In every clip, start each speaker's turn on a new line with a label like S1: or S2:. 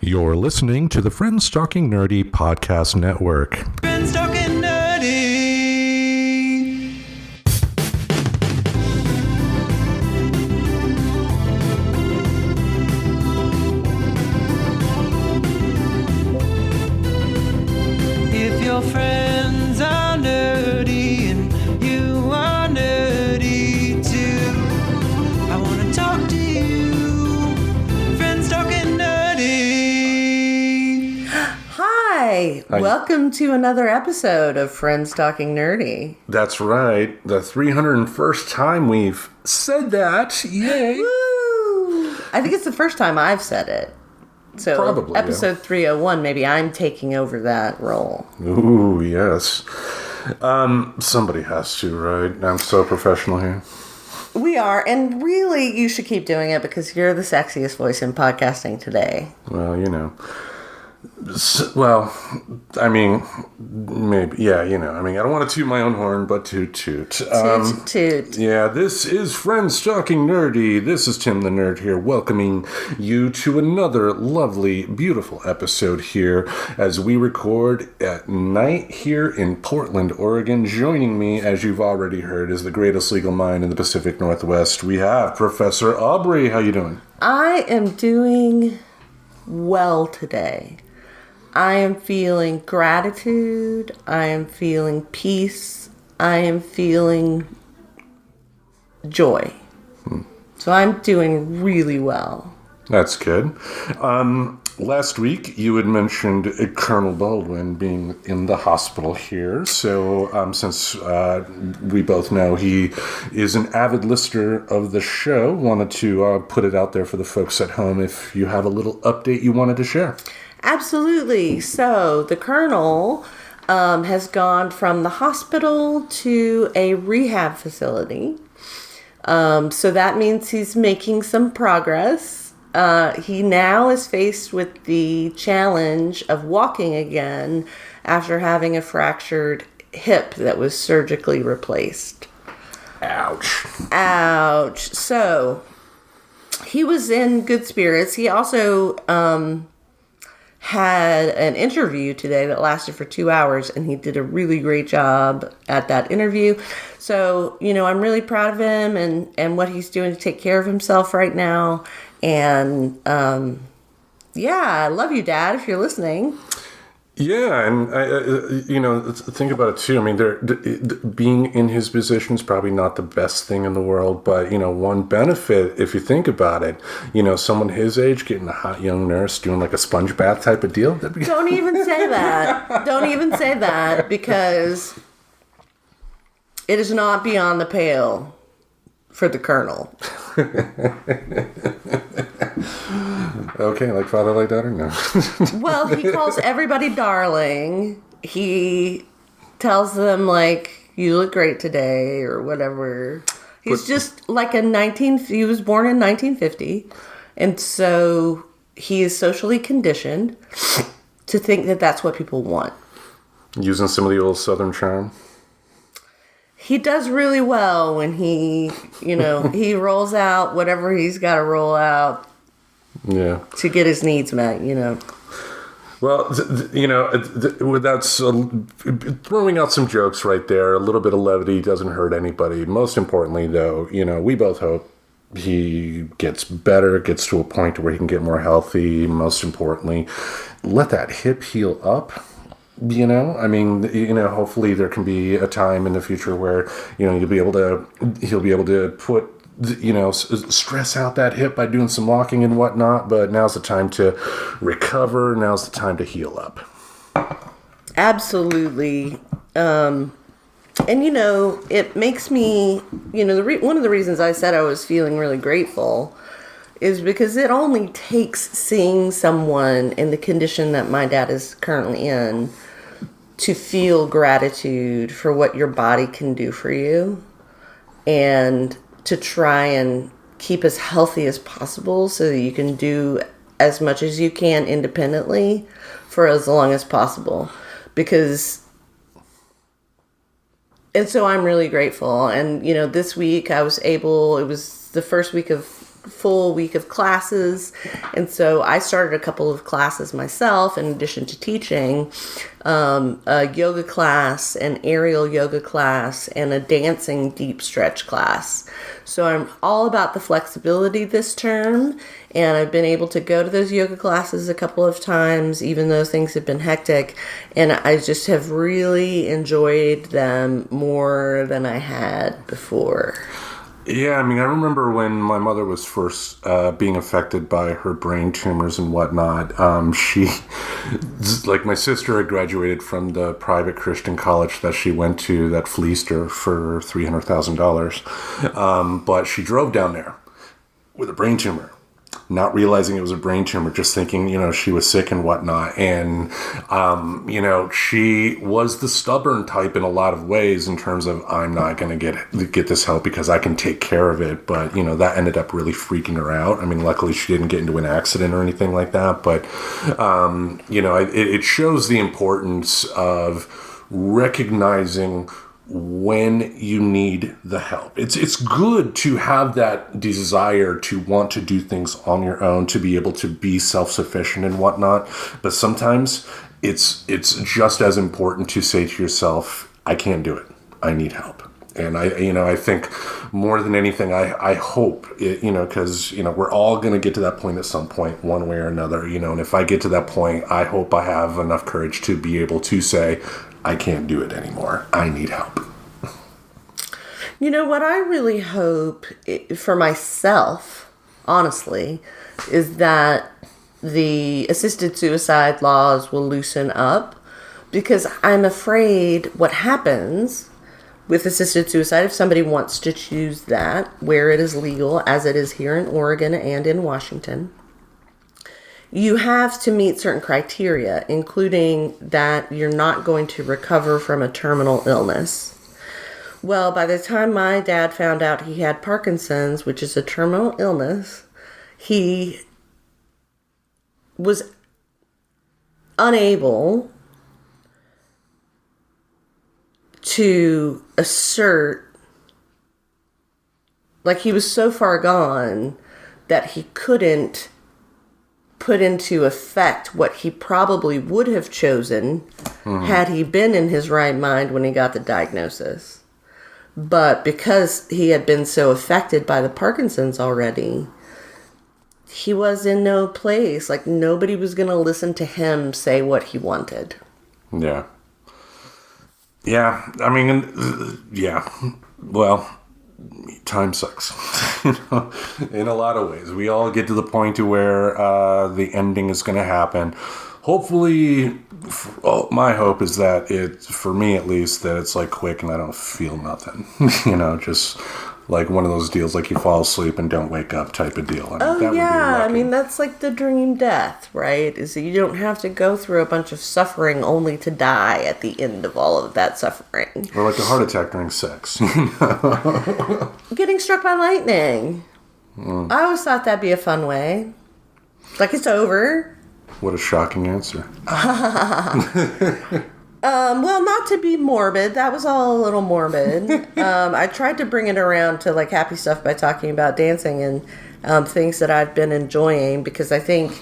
S1: You're listening to the Friends Talking Nerdy Podcast Network.
S2: Friends Talking Nerdy. If your friends are nerdy and you are nerdy too, I want to talk to you. Friends Talking Nerdy.
S3: Hi, welcome to another episode of Friends Talking Nerdy.
S1: That's right. The 301st time we've said that. Yay.
S3: Woo! I think it's the first time I've said it. So
S1: Probably,
S3: episode 301, maybe I'm taking over that role.
S1: Ooh, yes. Somebody has to, right? I'm so professional here.
S3: We are, and really you should keep doing it because you're the sexiest voice in podcasting today.
S1: Well, you know. I mean, maybe, yeah, you know. I mean, I don't want to toot my own horn, but toot.
S3: Toot.
S1: Yeah, this is Friends Talking Nerdy. This is Tim the Nerd here, welcoming you to another lovely, beautiful episode here as we record at night here in Portland, Oregon. Joining me, as you've already heard, is the greatest legal mind in the Pacific Northwest. We have Professor Aubrey. How you doing?
S3: I am doing well today. I am feeling gratitude. I am feeling peace. I am feeling joy. So I'm doing really well.
S1: That's good. Last week, you had mentioned Colonel Baldwin being in the hospital here. So since we both know he is an avid listener of the show, wanted to put it out there for the folks at home if you have a little update you wanted to share.
S3: Absolutely. So the Colonel has gone from the hospital to a rehab facility. So that means he's making some progress. He now is faced with the challenge of walking again after having a fractured hip that was surgically replaced.
S1: Ouch.
S3: So he was in good spirits. He also had an interview today that lasted for 2 hours, and he did a really great job at that interview. So, you know, I'm really proud of him and what he's doing to take care of himself right now. And, I love you, Dad, if you're listening.
S1: Yeah, and you know, think about it too. I mean, being in his position is probably not the best thing in the world, but you know, one benefit, if you think about it, you know, someone his age getting a hot young nurse doing like a sponge bath type of deal.
S3: Don't even say that. Don't even say that, because it is not beyond the pale for the Colonel.
S1: Okay, like father, like daughter? No.
S3: Well, he calls everybody darling. He tells them, like, you look great today, or whatever. He's just like he was born in 1950, and so he is socially conditioned to think that that's what people want.
S1: Using some of the old Southern charm.
S3: He does really well when he, you know, he rolls out whatever he's got to roll out.
S1: Yeah.
S3: To get his needs met, you know.
S1: Well, you know, without throwing out some jokes right there, a little bit of levity doesn't hurt anybody. Most importantly, though, you know, we both hope he gets better, gets to a point where he can get more healthy. Most importantly, let that hip heal up. You know, I mean, you know, hopefully there can be a time in the future where, you know, he'll be able to put, you know, stress out that hip by doing some walking and whatnot, but now's the time to recover. Now's the time to heal up.
S3: Absolutely. And, you know, it makes me, you know, one of the reasons I said I was feeling really grateful is because it only takes seeing someone in the condition that my dad is currently in to feel gratitude for what your body can do for you, and to try and keep as healthy as possible so that you can do as much as you can independently for as long as possible. And so I'm really grateful. And, you know, this week it was the first week of full week of classes. And so I started a couple of classes myself in addition to teaching, a yoga class, an aerial yoga class, and a dancing deep stretch class. So I'm all about the flexibility this term, and I've been able to go to those yoga classes a couple of times, even though things have been hectic, and I just have really enjoyed them more than I had before.
S1: Yeah, I mean, I remember when my mother was first being affected by her brain tumors and whatnot. She, like, my sister had graduated from the private Christian college that she went to that fleeced her for $300,000. But she drove down there with a brain tumor, not realizing it was a brain tumor, just thinking, she was sick and whatnot. And, she was the stubborn type in a lot of ways in terms of, I'm not going to get this help because I can take care of it. But, that ended up really freaking her out. I mean, luckily she didn't get into an accident or anything like that. But, it shows the importance of recognizing when you need the help. It's good to have that desire to want to do things on your own, to be able to be self-sufficient and whatnot. But sometimes it's just as important to say to yourself, I can't do it. I need help. And I think more than anything, I hope, because, we're all going to get to that point at some point, one way or another, and if I get to that point, I hope I have enough courage to be able to say, I can't do it anymore. I need help.
S3: What I really hope for myself, honestly, is that the assisted suicide laws will loosen up, because I'm afraid what happens with assisted suicide, if somebody wants to choose that, where it is legal, as it is here in Oregon and in Washington, you have to meet certain criteria, including that you're not going to recover from a terminal illness. Well, by the time my dad found out he had Parkinson's, which is a terminal illness, he was unable to assert, like, he was so far gone that he couldn't put into effect what he probably would have chosen had he been in his right mind when he got the diagnosis. But because he had been so affected by the Parkinson's already, he was in no place. Like, nobody was going to listen to him say what he wanted.
S1: Yeah. Yeah. I mean, yeah. Well, time sucks. In a lot of ways. We all get to the point to where the ending is going to happen. Hopefully, my hope is that for me at least, that it's like quick and I don't feel nothing. Just like one of those deals, like you fall asleep and don't wake up type of deal.
S3: That would be lucky. I mean, that's like the dream death, right? Is that you don't have to go through a bunch of suffering only to die at the end of all of that suffering.
S1: Or like a heart attack during sex.
S3: Getting struck by lightning. I always thought that'd be a fun way. Like, it's over.
S1: What a shocking answer.
S3: Well, not to be morbid. That was all a little morbid. I tried to bring it around to, like, happy stuff by talking about dancing and things that I've been enjoying, because I think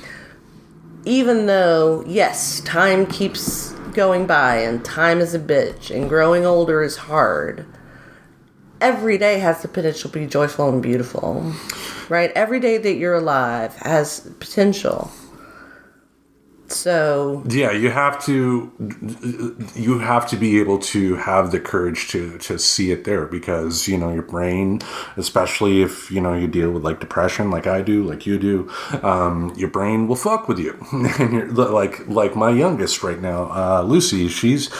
S3: even though, yes, time keeps going by and time is a bitch and growing older is hard, every day has the potential to be joyful and beautiful, right? Every day that you're alive has potential. So
S1: yeah, you have to be able to have the courage to see it there, because your brain, especially if you deal with like depression, like I do, like you do, your brain will fuck with you. And you're like my youngest right now, Lucy, she's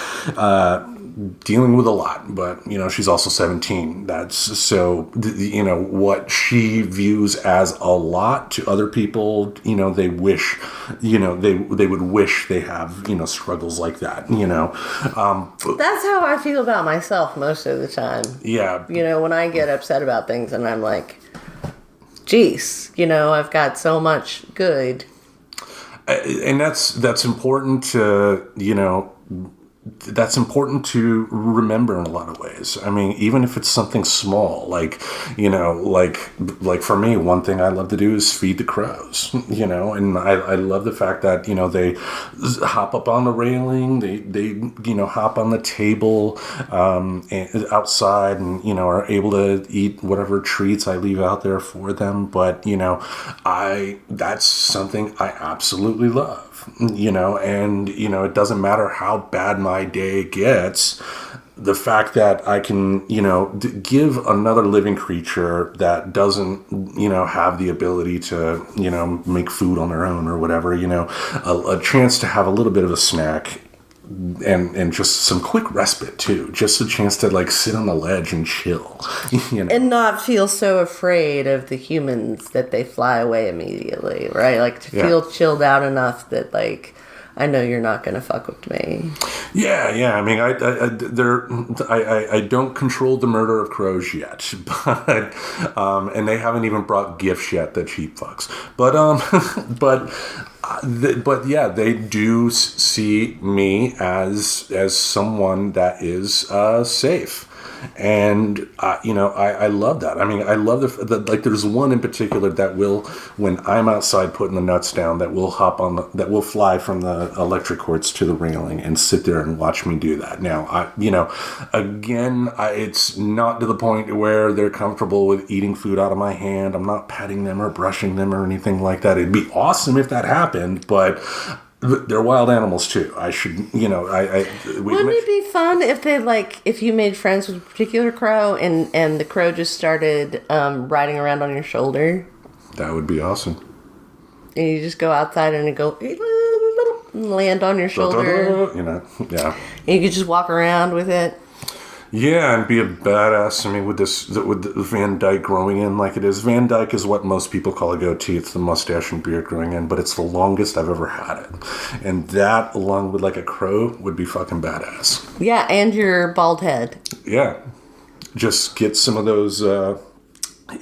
S1: dealing with a lot, but she's also 17. That's so what she views as a lot to other people, they wish they would wish they have struggles like that.
S3: That's how I feel about myself most of the time.
S1: Yeah.
S3: When I get upset about things and I'm like, geez, I've got so much good.
S1: And that's important to that's important to remember in a lot of ways. I mean, even if it's something small, like, like for me, one thing I love to do is feed the crows, and I love the fact that, they hop up on the railing, they hop on the table, and outside and, are able to eat whatever treats I leave out there for them. But, that's something I absolutely love. And it doesn't matter how bad my day gets, the fact that I can, give another living creature that doesn't, have the ability to, make food on their own or whatever, a chance to have a little bit of a snack and just some quick respite too, just a chance to like sit on the ledge and chill,
S3: and not feel so afraid of the humans that they fly away immediately, right? Like to feel chilled out enough that like, I know you're not going to fuck with me.
S1: Yeah. I mean, I don't control the murder of crows yet, but and they haven't even brought gifts yet, the cheap fucks. But yeah, they do see me as someone that is safe. And, I love that. I mean, I love like there's one in particular that will, when I'm outside putting the nuts down, that will that will fly from the electric cords to the railing and sit there and watch me do that. Now, it's not to the point where they're comfortable with eating food out of my hand. I'm not petting them or brushing them or anything like that. It'd be awesome if that happened, but they're wild animals too. I should, wouldn't
S3: it be fun if if you made friends with a particular crow and the crow just started riding around on your shoulder?
S1: That would be awesome.
S3: And you just go outside and it go land on your shoulder.
S1: Yeah.
S3: And you could just walk around with it.
S1: Yeah, and be a badass. I mean, with the Van Dyke growing in like it is. Van Dyke is what most people call a goatee. It's the mustache and beard growing in, but it's the longest I've ever had it. And that, along with like a crow, would be fucking badass.
S3: Yeah, and your bald head.
S1: Yeah. Just get some of those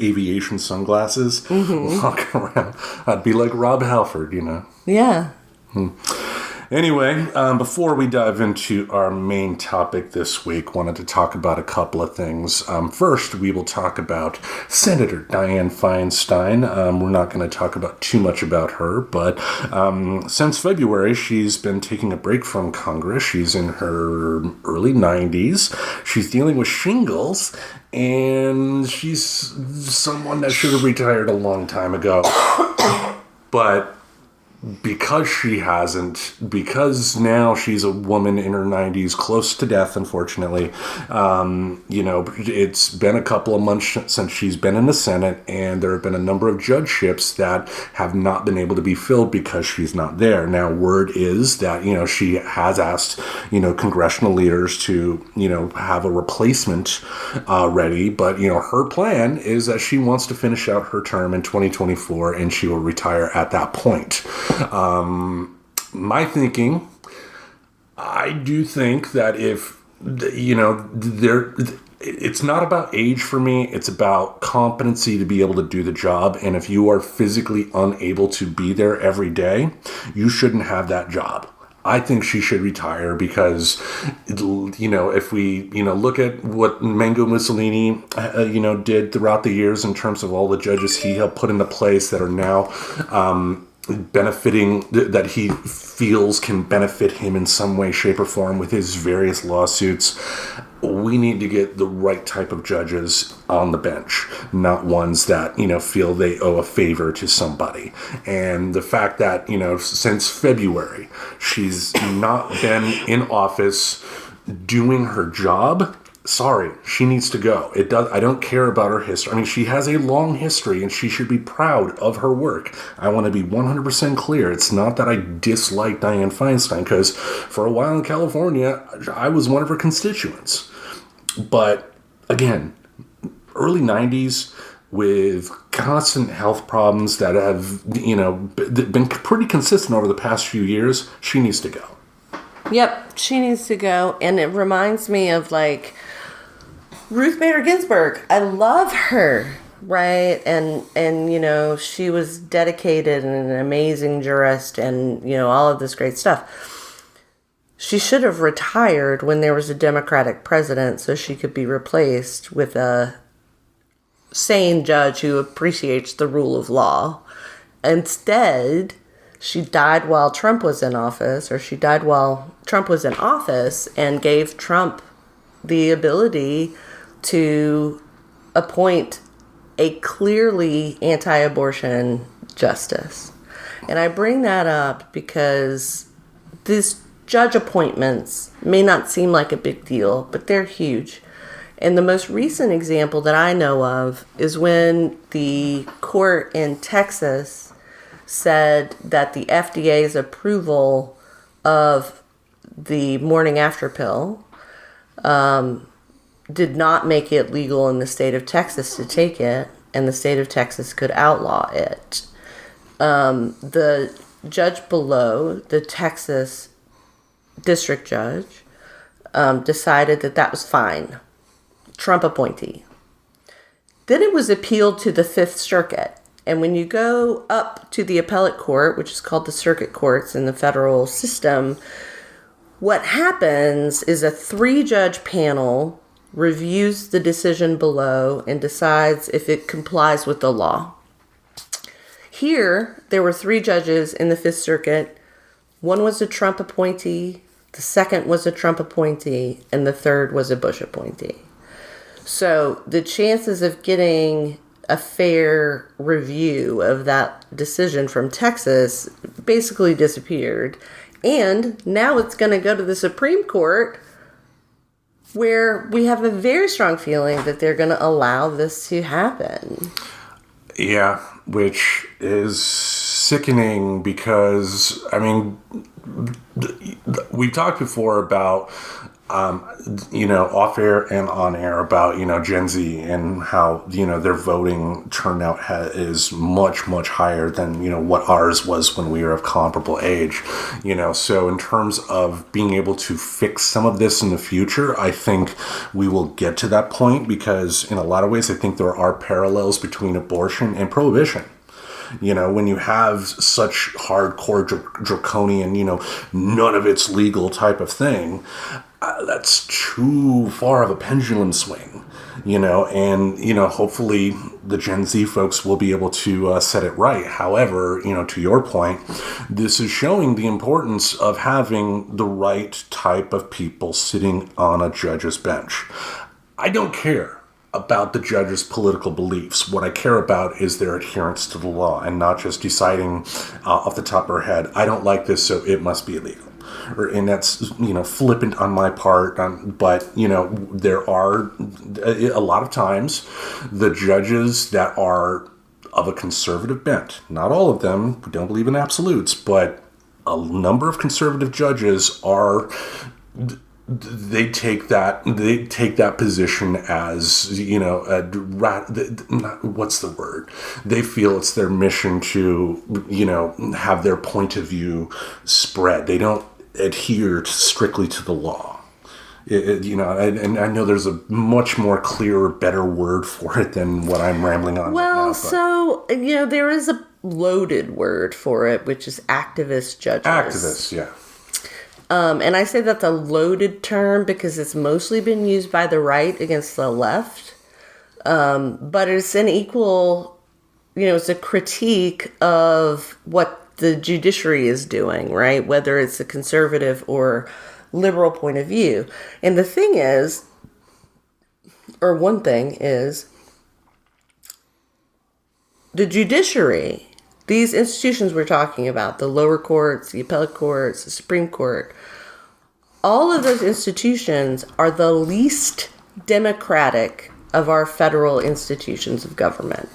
S1: aviation sunglasses, walk around. I'd be like Rob Halford,
S3: Yeah.
S1: Anyway, before we dive into our main topic this week, wanted to talk about a couple of things. First, we will talk about Senator Dianne Feinstein. We're not going to talk about too much about her, but since February, she's been taking a break from Congress. She's in her early 90s. She's dealing with shingles, and she's someone that should have retired a long time ago. But because she hasn't, because now she's a woman in her 90s, close to death, unfortunately, it's been a couple of months since she's been in the Senate, and there have been a number of judgeships that have not been able to be filled because she's not there. Now, word is that, she has asked, congressional leaders to, have a replacement ready, but, her plan is that she wants to finish out her term in 2024, and she will retire at that point. My thinking, I do think that if, it's not about age for me, it's about competency to be able to do the job. And if you are physically unable to be there every day, you shouldn't have that job. I think she should retire because, if we, look at what Mango Mussolini, did throughout the years in terms of all the judges he helped put into place that are now, benefiting, that he feels can benefit him in some way, shape, or form with his various lawsuits. We need to get the right type of judges on the bench, not ones that, feel they owe a favor to somebody. And the fact that, since February, she's not been in office doing her job, sorry, she needs to go. I don't care about her history. I mean, she has a long history and she should be proud of her work. I want to be 100% clear. It's not that I dislike Dianne Feinstein, because for a while in California, I was one of her constituents. But again, early 90s with constant health problems that have, been pretty consistent over the past few years, she needs to go.
S3: Yep, she needs to go. And it reminds me of Ruth Bader Ginsburg. I love her, right? And she was dedicated and an amazing jurist and, all of this great stuff. she should have retired when there was a Democratic president so she could be replaced with a sane judge who appreciates the rule of law. Instead, she died while Trump was in office, or she died while Trump was in office, and gave Trump the ability to appoint a clearly anti-abortion justice. And I bring that up because these judge appointments may not seem like a big deal, but they're huge. And the most recent example that I know of is when the court in Texas said that the FDA's approval of the morning after pill did not make it legal in the state of Texas to take it, and the state of Texas could outlaw it. The judge below, the Texas district judge, decided that that was fine. Trump appointee. Then it was appealed to the Fifth Circuit. And when you go up to the appellate court, which is called the circuit courts in the federal system, what happens is a 3-judge panel reviews the decision below and decides if it complies with the law. Here, there were 3 judges in the Fifth Circuit. One was a Trump appointee, the second was a Trump appointee, and the third was a Bush appointee. So the chances of getting a fair review of that decision from Texas basically disappeared. And now it's going to go to the Supreme Court, where we have a very strong feeling that they're going to allow this to happen.
S1: Yeah, which is sickening because, I mean, we talked before about, off air and on air about, Gen Z and how, their voting turnout is much, much higher than, what ours was when we were of comparable age, So in terms of being able to fix some of this in the future, I think we will get to that point because in a lot of ways, I think there are parallels between abortion and prohibition. When you have such hardcore draconian, none of it's legal type of thing, that's too far of a pendulum swing, and, hopefully the Gen Z folks will be able to set it right. However, to your point, this is showing the importance of having the right type of people sitting on a judge's bench. I don't care about the judge's political beliefs. What I care about is their adherence to the law and not just deciding off the top of her head, I don't like this, so it must be illegal. And that's, flippant on my part. But, there are a lot of times the judges that are of a conservative bent, not all of them, we don't believe in absolutes, but a number of conservative judges are... They take that position as, what's the word? They feel it's their mission to, have their point of view spread. They don't adhere strictly to the law. And I know there's a much more clearer, better word for it than what I'm rambling on.
S3: Well,
S1: right now,
S3: so, there is a loaded word for it, which is activist judges.
S1: Activists, yeah.
S3: And I say that's a loaded term because it's mostly been used by the right against the left. But it's an equal, it's a critique of what the judiciary is doing, right? Whether it's a conservative or liberal point of view. And the thing is, or one thing is, the judiciary, these institutions we're talking about, the lower courts, the appellate courts, the Supreme Court, all of those institutions are the least democratic of our federal institutions of government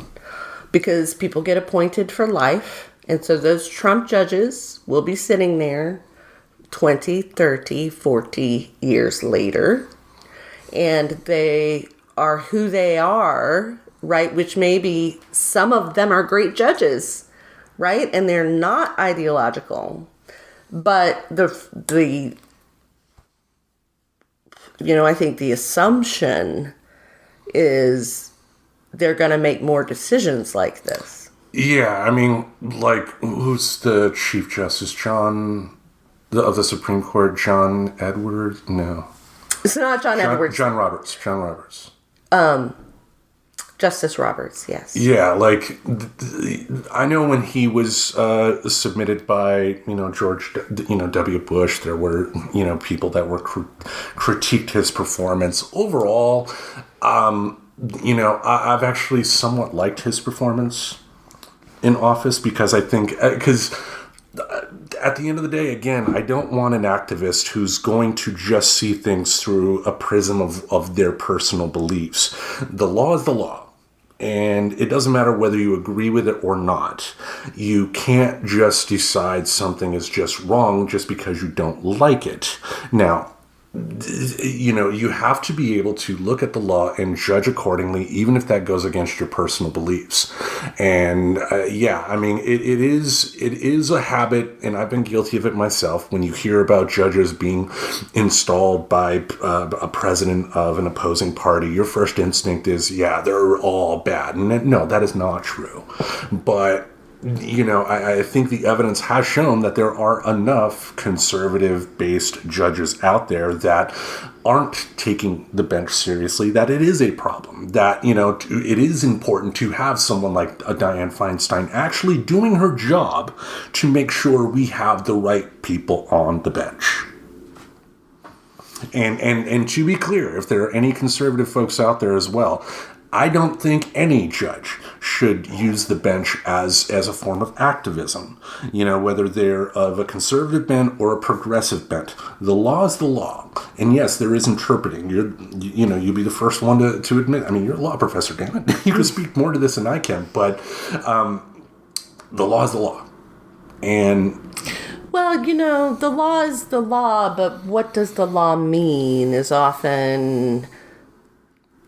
S3: because people get appointed for life. And so those Trump judges will be sitting there 20, 30, 40 years later. And they are who they are, right? Which maybe some of them are great judges, right? And they're not ideological. But I think the assumption is they're going to make more decisions like this.
S1: Yeah, I mean, like, who's the Chief Justice? John of the Supreme Court, John Edwards? No.
S3: It's not John Edwards.
S1: John Roberts. John Roberts.
S3: Justice Roberts, yes.
S1: Yeah, like, I know when he was submitted by, George, W. Bush, there were, people that were critiqued his performance. Overall, I've actually somewhat liked his performance in office because I think, at the end of the day, again, I don't want an activist who's going to just see things through a prism of their personal beliefs. The law is the law. And it doesn't matter whether you agree with it or not. You can't just decide something is just wrong just because you don't like it. Now, you have to be able to look at the law and judge accordingly, even if that goes against your personal beliefs. And it is a habit, and I've been guilty of it myself. When you hear about judges being installed by a president of an opposing party, your first instinct is, yeah, they're all bad. And no, that is not true. But I think the evidence has shown that there are enough conservative-based judges out there that aren't taking the bench seriously, that it is a problem, that, it is important to have someone like a Dianne Feinstein actually doing her job to make sure we have the right people on the bench. And to be clear, if there are any conservative folks out there as well, I don't think any judge should use the bench as a form of activism, whether they're of a conservative bent or a progressive bent. The law is the law. And yes, there is interpreting. You'd be the first one to admit, you're a law professor, damn it. You can speak more to this than I can, but the law is the law. And
S3: well, the law is the law, but what does the law mean is often,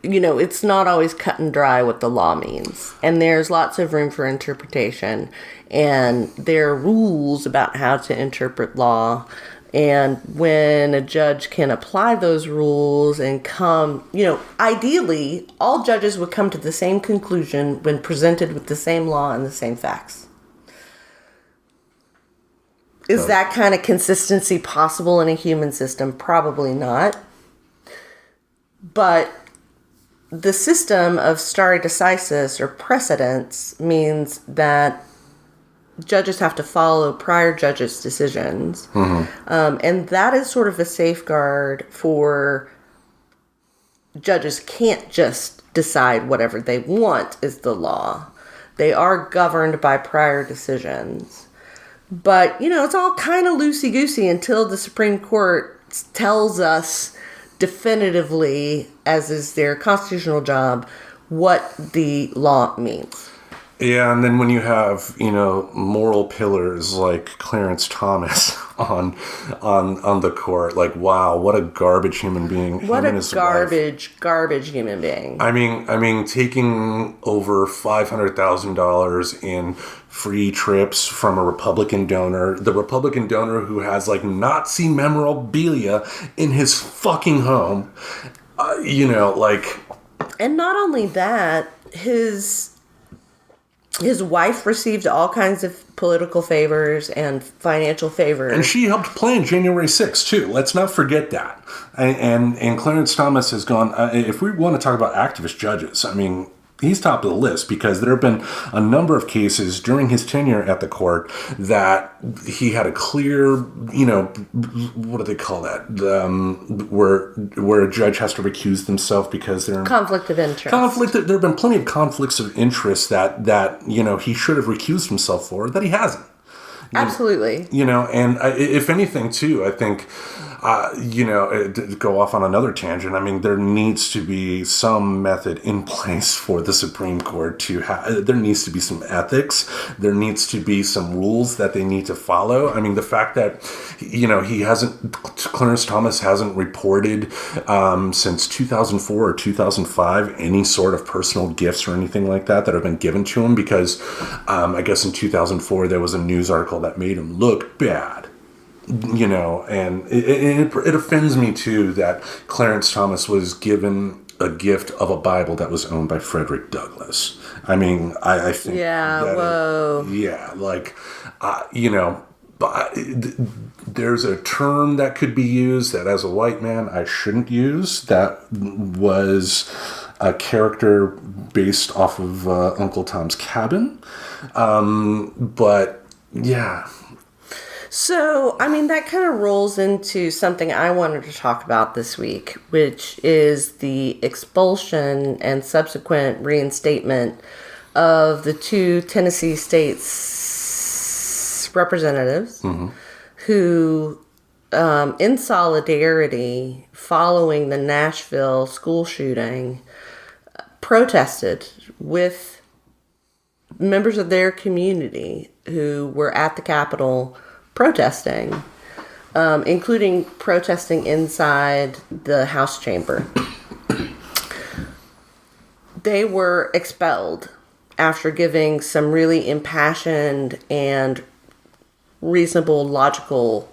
S3: it's not always cut and dry what the law means. And there's lots of room for interpretation. And there are rules about how to interpret law. And when a judge can apply those rules and come, ideally, all judges would come to the same conclusion when presented with the same law and the same facts. Is that kind of consistency possible in a human system? Probably not. But the system of stare decisis or precedence means that judges have to follow prior judges' decisions. Mm-hmm. And that is sort of a safeguard for judges can't just decide whatever they want is the law. They are governed by prior decisions. But, it's all kind of loosey-goosey until the Supreme Court tells us definitively, as is their constitutional job, what the law means.
S1: Yeah, and then when you have, moral pillars like Clarence Thomas on the court, like, wow, what a garbage human being.
S3: What a garbage human being.
S1: I mean, taking over $500,000 in free trips from a Republican donor, the Republican donor who has, like, Nazi memorabilia in his fucking home,
S3: And not only that, his wife received all kinds of political favors and financial favors.
S1: And she helped plan January 6th, too. Let's not forget that. And Clarence Thomas has gone... if we want to talk about activist judges, he's top of the list because there have been a number of cases during his tenure at the court that he had a clear, what do they call that? Where a judge has to recuse themselves because they're in
S3: conflict of interest.
S1: There have been plenty of conflicts of interest that he should have recused himself for that he hasn't.
S3: Absolutely.
S1: And if anything, too, I think, to go off on another tangent, there needs to be some method in place for the Supreme Court to have, there needs to be some ethics. There needs to be some rules that they need to follow. The fact that, Clarence Thomas hasn't reported since 2004 or 2005 any sort of personal gifts or anything like that have been given to him because I guess in 2004 there was a news article that made him look bad. And it offends me too that Clarence Thomas was given a gift of a Bible that was owned by Frederick Douglass. I think...
S3: Yeah, whoa.
S1: but there's a term that could be used that as a white man I shouldn't use. That was a character based off of Uncle Tom's Cabin. But yeah.
S3: So, I mean, that kind of rolls into something I wanted to talk about this week, which is the expulsion and subsequent reinstatement of the two Tennessee states representatives who, in solidarity following the Nashville school shooting, protested with members of their community who were at the Capitol protesting, including protesting inside the House chamber. They were expelled after giving some really impassioned and reasonable, logical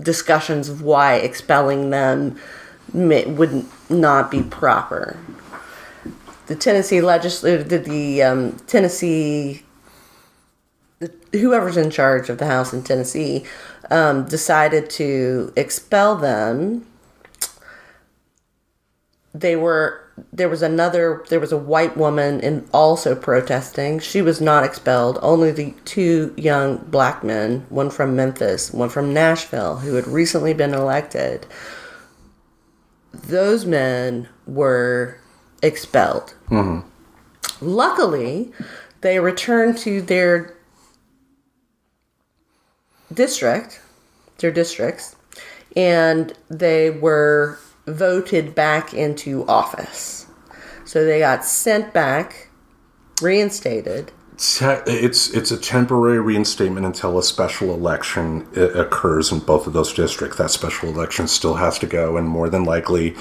S3: discussions of why expelling them would not be proper. The Tennessee whoever's in charge of the House in Tennessee decided to expel them. There was a white woman also protesting. She was not expelled. Only the two young black men, one from Memphis, one from Nashville, who had recently been elected. Those men were expelled. Luckily, they returned to their districts, and they were voted back into office. So they got sent back, reinstated.
S1: It's a temporary reinstatement until a special election occurs in both of those districts. That special election still has to go, and more than likely,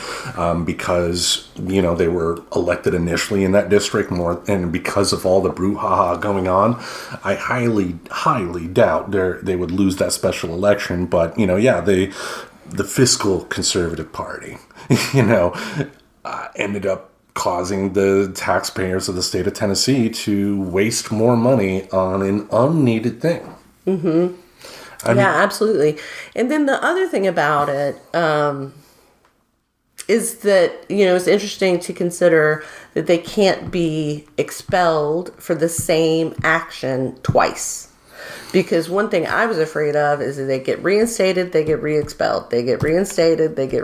S1: because they were elected initially in that district, and because of all the brouhaha going on, I highly doubt they would lose that special election. But the fiscal conservative party, ended up causing the taxpayers of the state of Tennessee to waste more money on an unneeded thing.
S3: Absolutely. And then the other thing about it is that, it's interesting to consider that they can't be expelled for the same action twice. Because one thing I was afraid of is that they get reinstated, they get re-expelled. They get reinstated, they get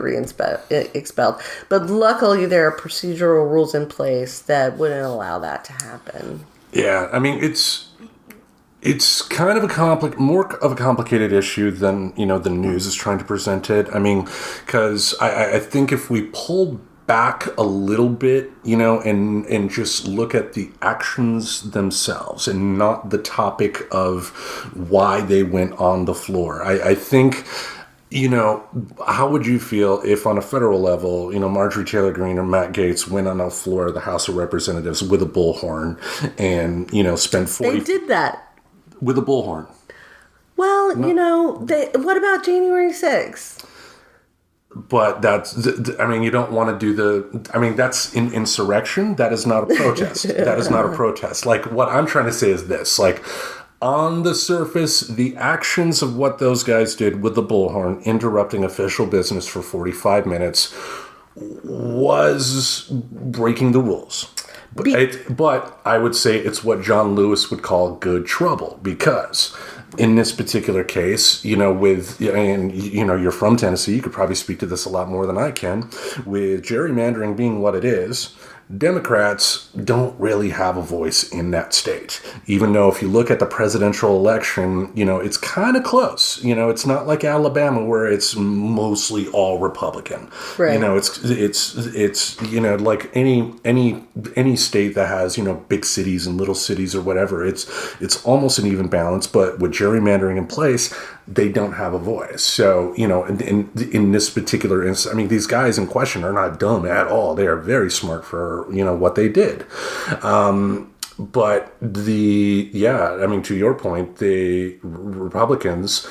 S3: expelled. But luckily, there are procedural rules in place that wouldn't allow that to happen.
S1: Yeah, I mean, it's kind of more of a complicated issue than the news is trying to present it. I mean, because I think if we pull back a little bit, and just look at the actions themselves and not the topic of why they went on the floor. I think, how would you feel if on a federal level, Marjorie Taylor Greene or Matt Gaetz went on the floor of the House of Representatives with a bullhorn and, spent 40...
S3: They did that.
S1: With a bullhorn.
S3: Well, what about January 6th?
S1: But you don't want to do that's an insurrection. That is not a protest. That is not a protest. Like, what I'm trying to say is this, on the surface, the actions of what those guys did with the bullhorn, interrupting official business for 45 minutes, was breaking the rules. But I would say it's what John Lewis would call good trouble, because in this particular case, you're from Tennessee, you could probably speak to this a lot more than I can. With gerrymandering being what it is, Democrats don't really have a voice in that state. Even though if you look at the presidential election, it's kind of close. It's not like Alabama where it's mostly all Republican.
S3: Right.
S1: It's like any state that has, big cities and little cities or whatever, it's almost an even balance. But with gerrymandering in place, they don't have a voice. So, in this particular instance, these guys in question are not dumb at all. They are very smart for, what they did. But to your point, the Republicans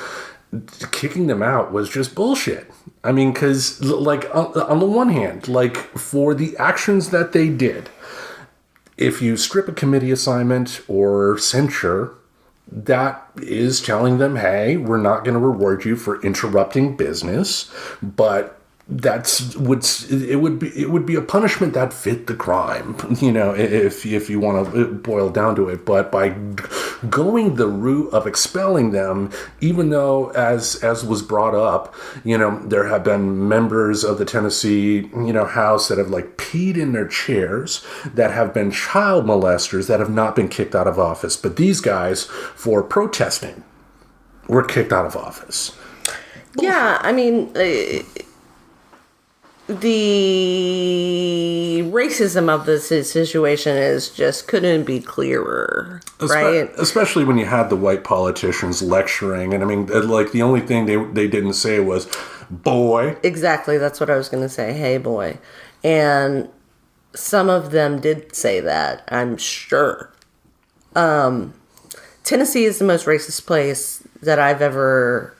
S1: kicking them out was just bullshit. Because, on the one hand, for the actions that they did, if you strip a committee assignment or censure, that is telling them, hey, we're not going to reward you for interrupting business, but it would be a punishment that fit the crime, if you want to boil down to it. But by going the route of expelling them, even though as was brought up, there have been members of the Tennessee House that have peed in their chairs, that have been child molesters that have not been kicked out of office, but these guys, for protesting, were kicked out of office.
S3: Yeah, I mean, the racism of this situation couldn't be clearer, right?
S1: Especially when you had the white politicians lecturing, and I mean, the only thing they didn't say was, boy.
S3: Exactly, that's what I was going to say, hey, boy. And some of them did say that, I'm sure. Tennessee is the most racist place that I've ever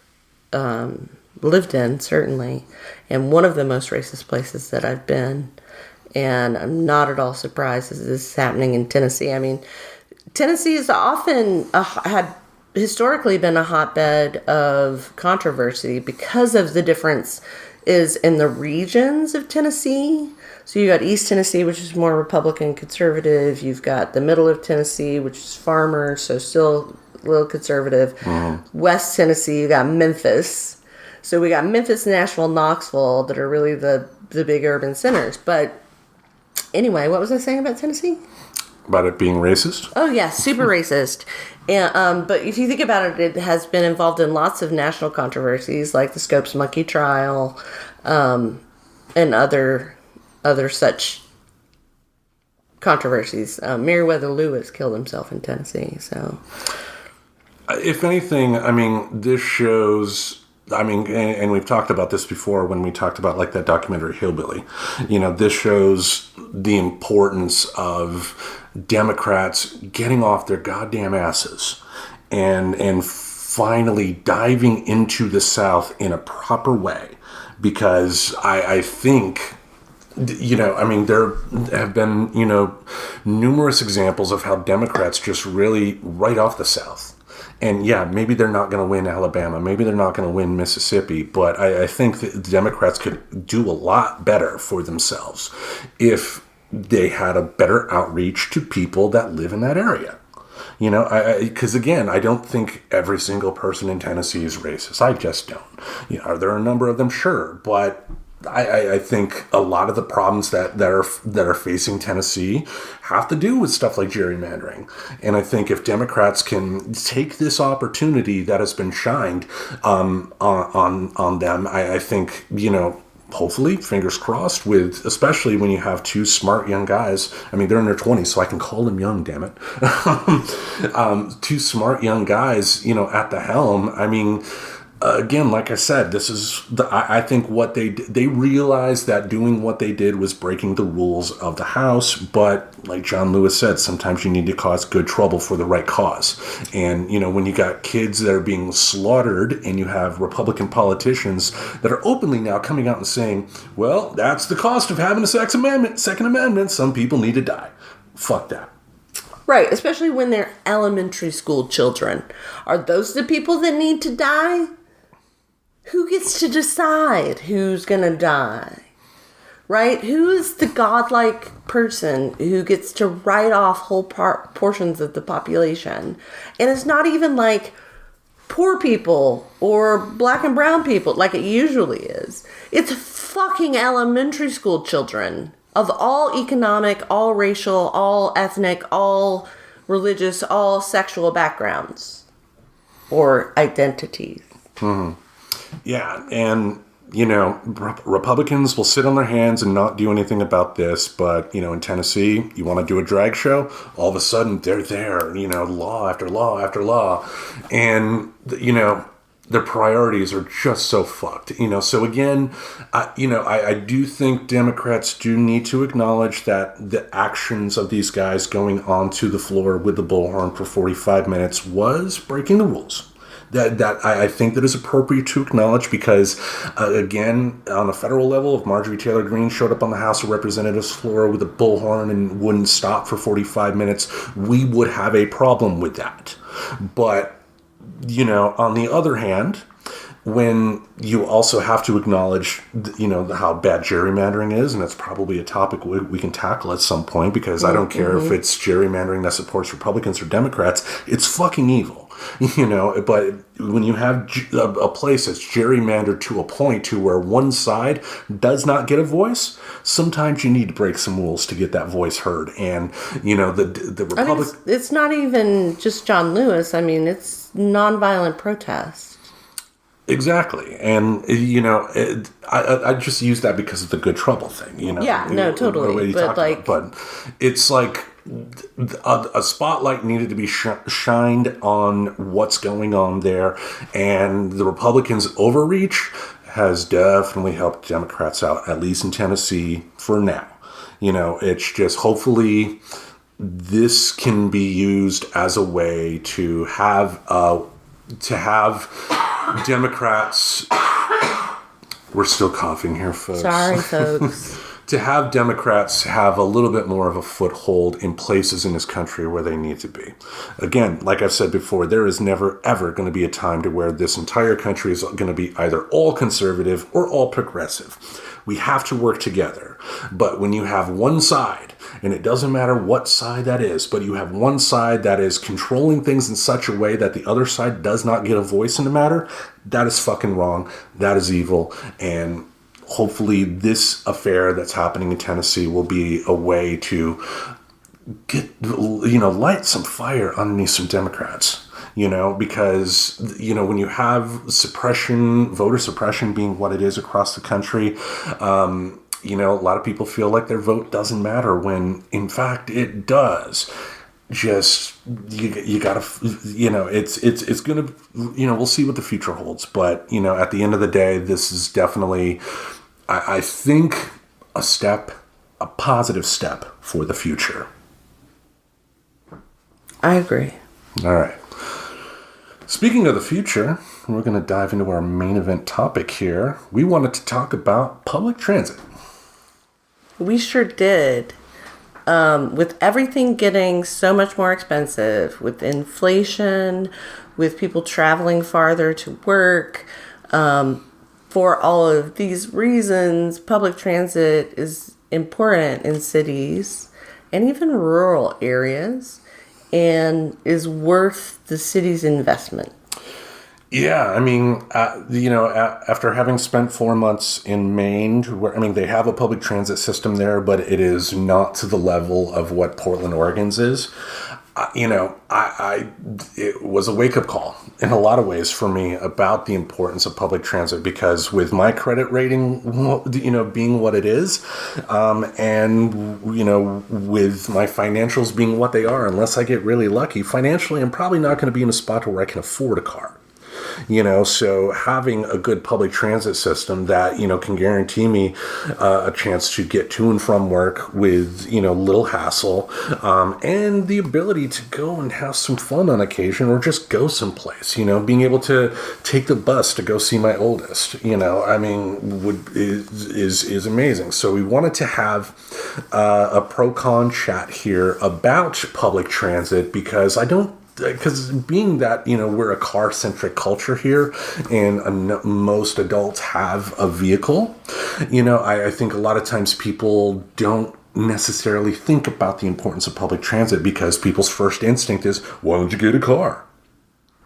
S3: lived in, certainly, and one of the most racist places that I've been. And I'm not at all surprised that this is happening in Tennessee. I mean, Tennessee is often had historically been a hotbed of controversy because of the difference is in the regions of Tennessee. So you got East Tennessee, which is more Republican conservative. You've got the middle of Tennessee, which is farmer, so still a little conservative. Mm-hmm. West Tennessee, you got Memphis. So we got Memphis, Nashville, Knoxville that are really the big urban centers. But anyway, what was I saying about Tennessee?
S1: About it being racist?
S3: Oh, yeah, super racist. And, but if you think about it, it has been involved in lots of national controversies, like the Scopes Monkey trial, and other such controversies. Meriwether Lewis killed himself in Tennessee, so...
S1: If anything, I mean, this shows... I mean, and we've talked about this before when we talked about that documentary Hillbilly. This shows the importance of Democrats getting off their goddamn asses and finally diving into the South in a proper way. Because I think, I mean, there have been, numerous examples of how Democrats just really write off the South. And yeah, maybe they're not going to win Alabama. Maybe they're not going to win Mississippi. But I think that the Democrats could do a lot better for themselves if they had a better outreach to people that live in that area. Because again, I don't think every single person in Tennessee is racist. I just don't. Are there a number of them? Sure. But I think a lot of the problems that are facing Tennessee have to do with stuff like gerrymandering. And I think if Democrats can take this opportunity that has been shined on them, I think, hopefully, fingers crossed, especially when you have two smart young guys. I mean, they're in their 20s, so I can call them young, damn it. Two smart young guys, at the helm. I mean, again, like I said, this is I think what they realized that doing what they did was breaking the rules of the House. But like John Lewis said, sometimes you need to cause good trouble for the right cause. And, when you got kids that are being slaughtered and you have Republican politicians that are openly now coming out and saying, well, that's the cost of having a Second Amendment. Some people need to die. Fuck that.
S3: Right, especially when they're elementary school children. Are those the people that need to die? Who gets to decide who's going to die? Right? Who is the godlike person who gets to write off whole portions of the population? And it's not even like poor people or black and brown people like it usually is. It's fucking elementary school children of all economic, all racial, all ethnic, all religious, all sexual backgrounds or identities.
S1: Mm-hmm. Yeah, and, Republicans will sit on their hands and not do anything about this, but, in Tennessee, you want to do a drag show, all of a sudden they're there, law after law after law, and, their priorities are just so fucked, so again, I do think Democrats do need to acknowledge that the actions of these guys going onto the floor with the bullhorn for 45 minutes was breaking the rules. That I think that is appropriate to acknowledge because, again, on a federal level, if Marjorie Taylor Greene showed up on the House of Representatives floor with a bullhorn and wouldn't stop for 45 minutes, we would have a problem with that. But, on the other hand, when you also have to acknowledge, how bad gerrymandering is, and that's probably a topic we can tackle at some point, because I don't care if it's gerrymandering that supports Republicans or Democrats, it's fucking evil, but when you have a place that's gerrymandered to a point to where one side does not get a voice, sometimes you need to break some rules to get that voice heard, and, the Republic...
S3: it's not even just John Lewis, it's nonviolent protest.
S1: Exactly. And, I just use that because of the good trouble thing,
S3: Yeah, no, totally.
S1: But it's like a spotlight needed to be shined on what's going on there. And the Republicans' overreach has definitely helped Democrats out, at least in Tennessee for now. It's just hopefully this can be used as a way to have Democrats, we're still coughing here, folks.
S3: Sorry, folks.
S1: To have Democrats have a little bit more of a foothold in places in this country where they need to be. Again, like I've said before, there is never, ever going to be a time to where this entire country is going to be either all conservative or all progressive. We have to work together. But when you have one side, and it doesn't matter what side that is, but you have one side that is controlling things in such a way that the other side does not get a voice in the matter, that is fucking wrong. That is evil. And hopefully this affair that's happening in Tennessee will be a way to get, light some fire underneath some Democrats. Because, when you have voter suppression being what it is across the country, a lot of people feel like their vote doesn't matter when, in fact, it does. Just, you gotta, it's gonna, we'll see what the future holds. But, at the end of the day, this is definitely, I think, a positive step for the future.
S3: I agree.
S1: All right. Speaking of the future, we're going to dive into our main event topic here. We wanted to talk about public transit.
S3: We sure did. With everything getting so much more expensive, with inflation, with people traveling farther to work, for all of these reasons, public transit is important in cities and even rural areas, and is worth the city's investment.
S1: Yeah, after having spent 4 months in Maine, where they have a public transit system there, but it is not to the level of what Portland, Oregon's is. It was a wake-up call in a lot of ways for me about the importance of public transit, because with my credit rating, being what it is, and, with my financials being what they are, unless I get really lucky, financially, I'm probably not going to be in a spot where I can afford a car. So having a good public transit system that, can guarantee me a chance to get to and from work with, little hassle, and the ability to go and have some fun on occasion, or just go someplace, being able to take the bus to go see my oldest, is amazing. So we wanted to have a pro-con chat here about public transit, because being that, we're a car-centric culture here, and most adults have a vehicle, I think a lot of times people don't necessarily think about the importance of public transit, because people's first instinct is, why don't you get a car?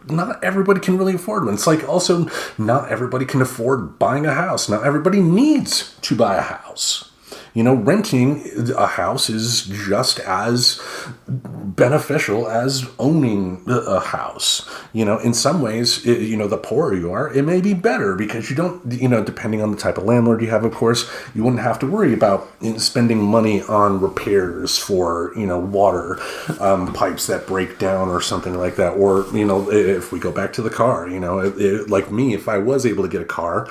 S1: Not everybody can really afford one. It's like, also, not everybody can afford buying a house. Not everybody needs to buy a house. Renting a house is just as beneficial as owning a house. In some ways, the poorer you are, it may be better, because you don't, depending on the type of landlord you have, of course, you wouldn't have to worry about spending money on repairs for, water pipes that break down or something like that. Or, if we go back to the car, like me, if I was able to get a car,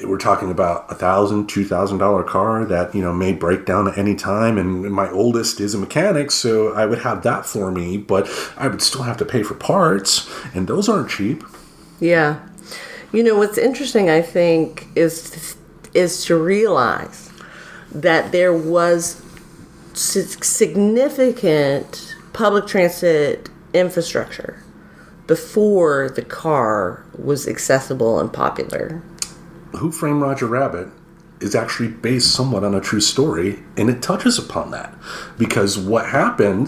S1: we're talking about $1,000, $2,000 car that, may break down at any time. And my oldest is a mechanic, so I would have that for me, but I would still have to pay for parts, and those aren't cheap.
S3: Yeah. What's interesting, I think, is to realize that there was significant public transit infrastructure before the car was accessible and popular.
S1: Who Framed Roger Rabbit is actually based somewhat on a true story, and it touches upon that. Because what happened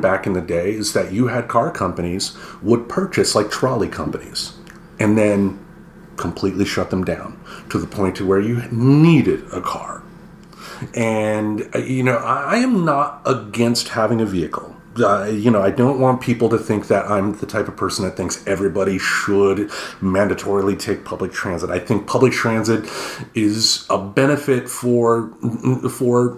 S1: back in the day is that you had car companies would purchase like trolley companies and then completely shut them down to the point to where you needed a car. And, I am not against having a vehicle. I don't want people to think that I'm the type of person that thinks everybody should mandatorily take public transit. I think public transit is a benefit for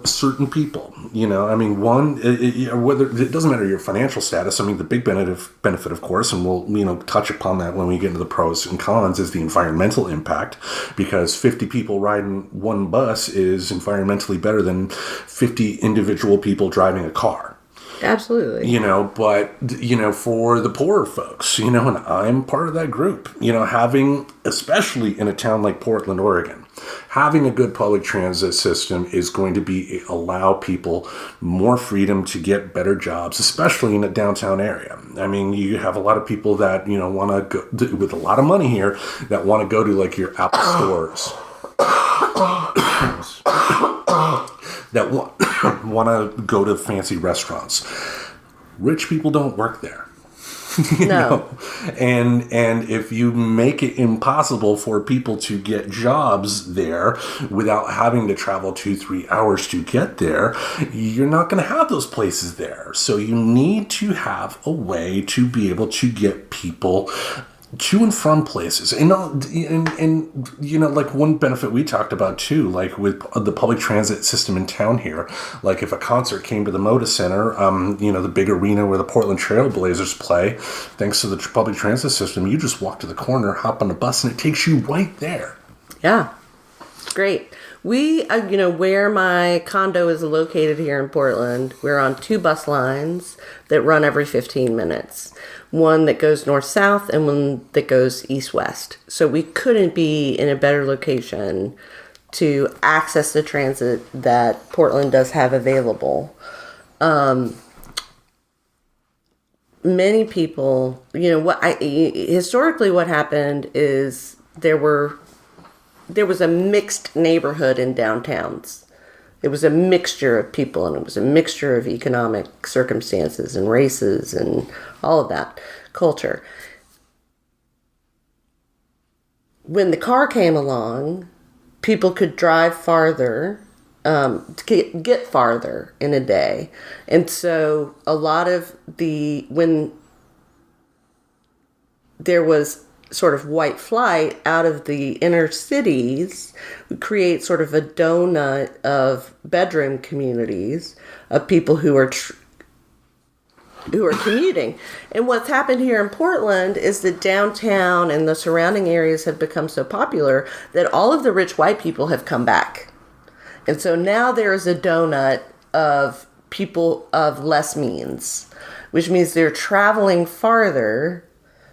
S1: certain people. Whether it doesn't matter your financial status. The big benefit, of course, and we'll touch upon that when we get into the pros and cons, is the environmental impact, because 50 people riding one bus is environmentally better than 50 individual people driving a car.
S3: Absolutely.
S1: But, for the poorer folks, and I'm part of that group, having, especially in a town like Portland, Oregon, having a good public transit system is going to allow people more freedom to get better jobs, especially in a downtown area. You have a lot of people that, want to go with a lot of money here that want to go to like your Apple stores. That want to go to fancy restaurants. Rich people don't work there.
S3: No.
S1: And if you make it impossible for people to get jobs there without having to travel 2-3 hours to get there, you're not going to have those places there. So you need to have a way to be able to get people to and from places. And like one benefit we talked about too, like with the public transit system in town here, like if a concert came to the Moda Center, the big arena where the Portland Trail Blazers play, thanks to the public transit system, you just walk to the corner, hop on the bus, and it takes you right there.
S3: Yeah. It's great. We, where my condo is located here in Portland, we're on 2 bus lines that run every 15 minutes. One that goes north-south and one that goes east-west. So we couldn't be in a better location to access the transit that Portland does have available. Many people, historically what happened is there was a mixed neighborhood in downtowns. It was a mixture of people, and it was a mixture of economic circumstances and races and all of that culture. When the car came along, people could drive farther, get farther in a day. And so a lot of when there was sort of white flight out of the inner cities, we create sort of a donut of bedroom communities of people who are commuting. And what's happened here in Portland is that downtown and the surrounding areas have become so popular that all of the rich white people have come back. And so now there is a donut of people of less means, which means they're traveling farther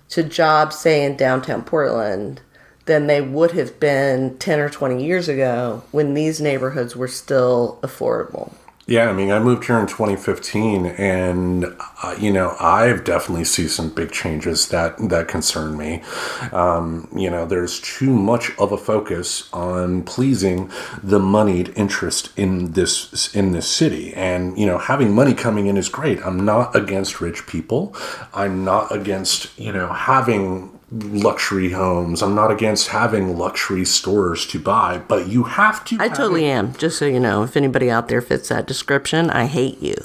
S3: to jobs, say, in downtown Portland than they would have been 10 or 20 years ago when these neighborhoods were still affordable.
S1: Yeah, I moved here in 2015, and I've definitely seen some big changes that concern me. There's too much of a focus on pleasing the moneyed interest in this city, and having money coming in is great. I'm not against rich people. I'm not against having luxury homes. I'm not against having luxury stores to buy, but you have to.
S3: I totally am. Just so you know, if anybody out there fits that description, I hate you.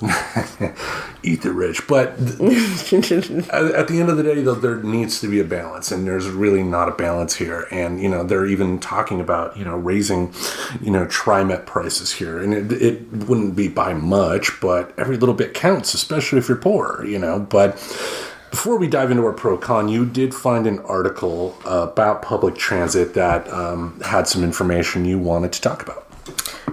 S1: Eat the rich. But at the end of the day, though, there needs to be a balance, and there's really not a balance here. And they're even talking about raising TriMet prices here, and it wouldn't be by much, but every little bit counts, especially if you're poor. But Before we dive into our pro-con, you did find an article about public transit that had some information you wanted to talk about.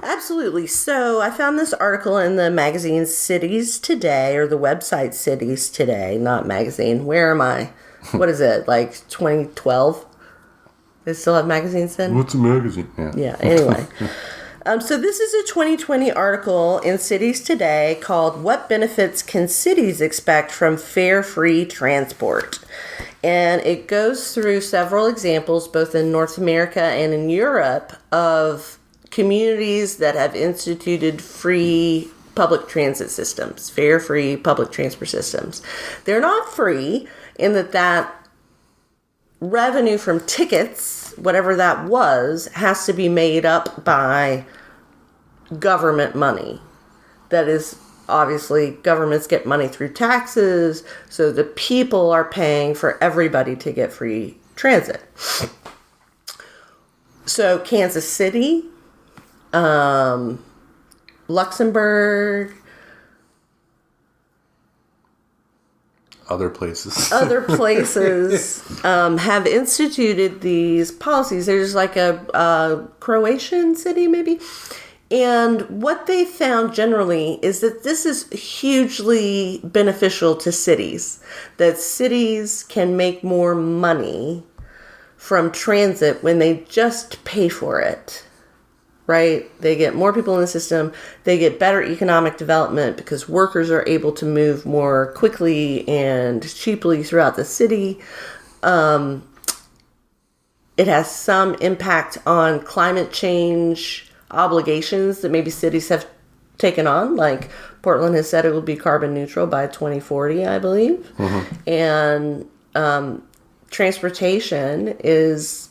S3: Absolutely. So I found this article in the magazine Cities Today, or the website Cities Today, not magazine. Where am I? What is it, like 2012? They still have magazines then?
S1: What's a magazine?
S3: Yeah, anyway. So this is a 2020 article in Cities Today called "What Benefits Can Cities Expect from Fare-Free Transport?" And it goes through several examples, both in North America and in Europe, of communities that have instituted free public transit systems, fare-free public transport systems. They're not free in that revenue from tickets, whatever that was, has to be made up by government money. That is, obviously, governments get money through taxes, so the people are paying for everybody to get free transit. So Kansas City, Luxembourg,
S1: Other places
S3: have instituted these policies. There's like a Croatian city, maybe. And what they found generally is that this is hugely beneficial to cities, that cities can make more money from transit when they just pay for it. Right? They get more people in the system. They get better economic development because workers are able to move more quickly and cheaply throughout the city. It has some impact on climate change obligations that maybe cities have taken on. Like Portland has said it will be carbon neutral by 2040, I believe. Mm-hmm. And transportation is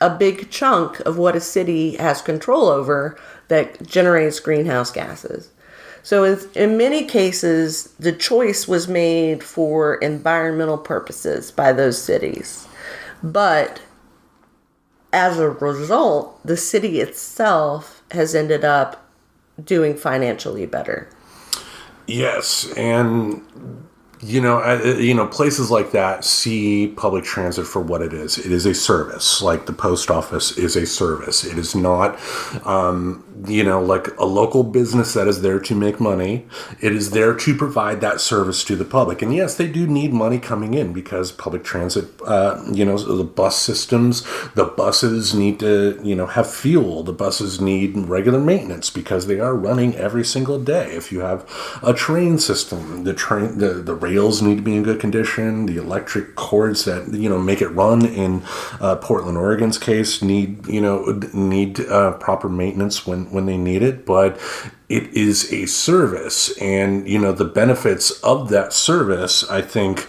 S3: a big chunk of what a city has control over that generates greenhouse gases. So in many cases, the choice was made for environmental purposes by those cities. But as a result, the city itself has ended up doing financially better.
S1: Yes, and places like that see public transit for what it is. It is a service, like the post office is a service. It is not, like a local business that is there to make money. It is there to provide that service to the public. And yes, they do need money coming in because public transit, the bus systems, the buses need to, have fuel. The buses need regular maintenance because they are running every single day. If you have a train system, the rails need to be in good condition. The electric cords that make it run in Portland, Oregon's case need proper maintenance when they need it. But it is a service, and the benefits of that service, I think,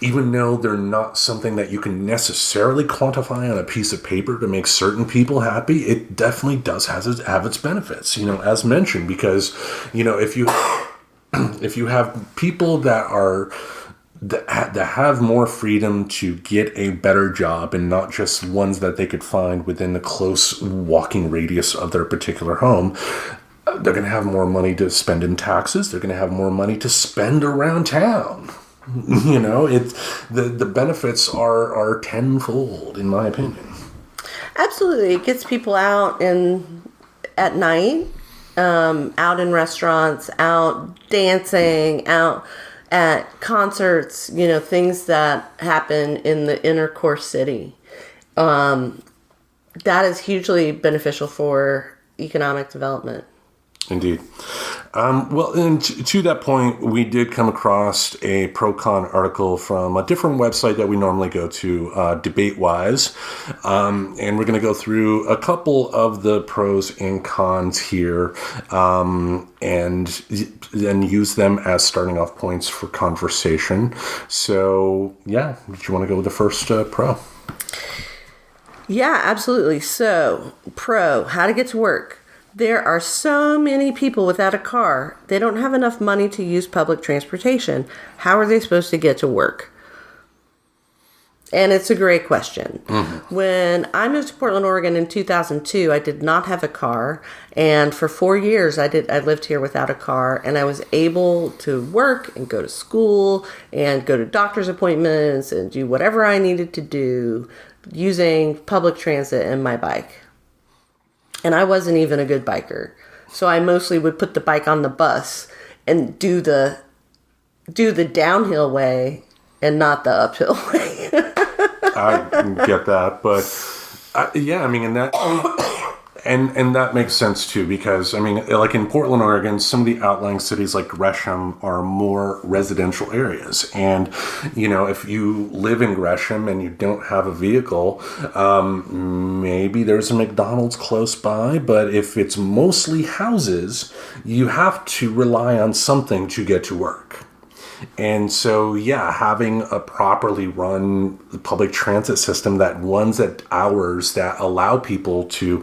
S1: even though they're not something that you can necessarily quantify on a piece of paper to make certain people happy, it definitely does have its benefits. As mentioned, because if you have people that have more freedom to get a better job and not just ones that they could find within the close walking radius of their particular home, they're going to have more money to spend in taxes. They're going to have more money to spend around town. The benefits are tenfold, in my opinion.
S3: Absolutely. It gets people out at night, out in restaurants, out dancing, out at concerts, things that happen in the inner core city. That is hugely beneficial for economic development.
S1: Indeed. And to that point, we did come across a pro-con article from a different website that we normally go to, DebateWise. And we're going to go through a couple of the pros and cons here, and then use them as starting off points for conversation. So, yeah, do you want to go with the first pro?
S3: Yeah, absolutely. So, pro, how to get to work. There are so many people without a car. They don't have enough money to use public transportation. How are they supposed to get to work? And it's a great question. When I moved to Portland, Oregon in 2002, I did not have a car. And for 4 years, I lived here without a car. And I was able to work and go to school and go to doctor's appointments and do whatever I needed to do using public transit and my bike. And I wasn't even a good biker. So I mostly would put the bike on the bus and do the downhill way and not the uphill way.
S1: I get that, but yeah, I mean, and that and that makes sense too, because I mean, like in Portland, Oregon, some of the outlying cities like Gresham are more residential areas, and you know, if you live in Gresham and you don't have a vehicle, maybe there's a McDonald's close by, but if it's mostly houses, you have to rely on something to get to work. And so, yeah, having a properly run public transit system that runs at hours that allow people to,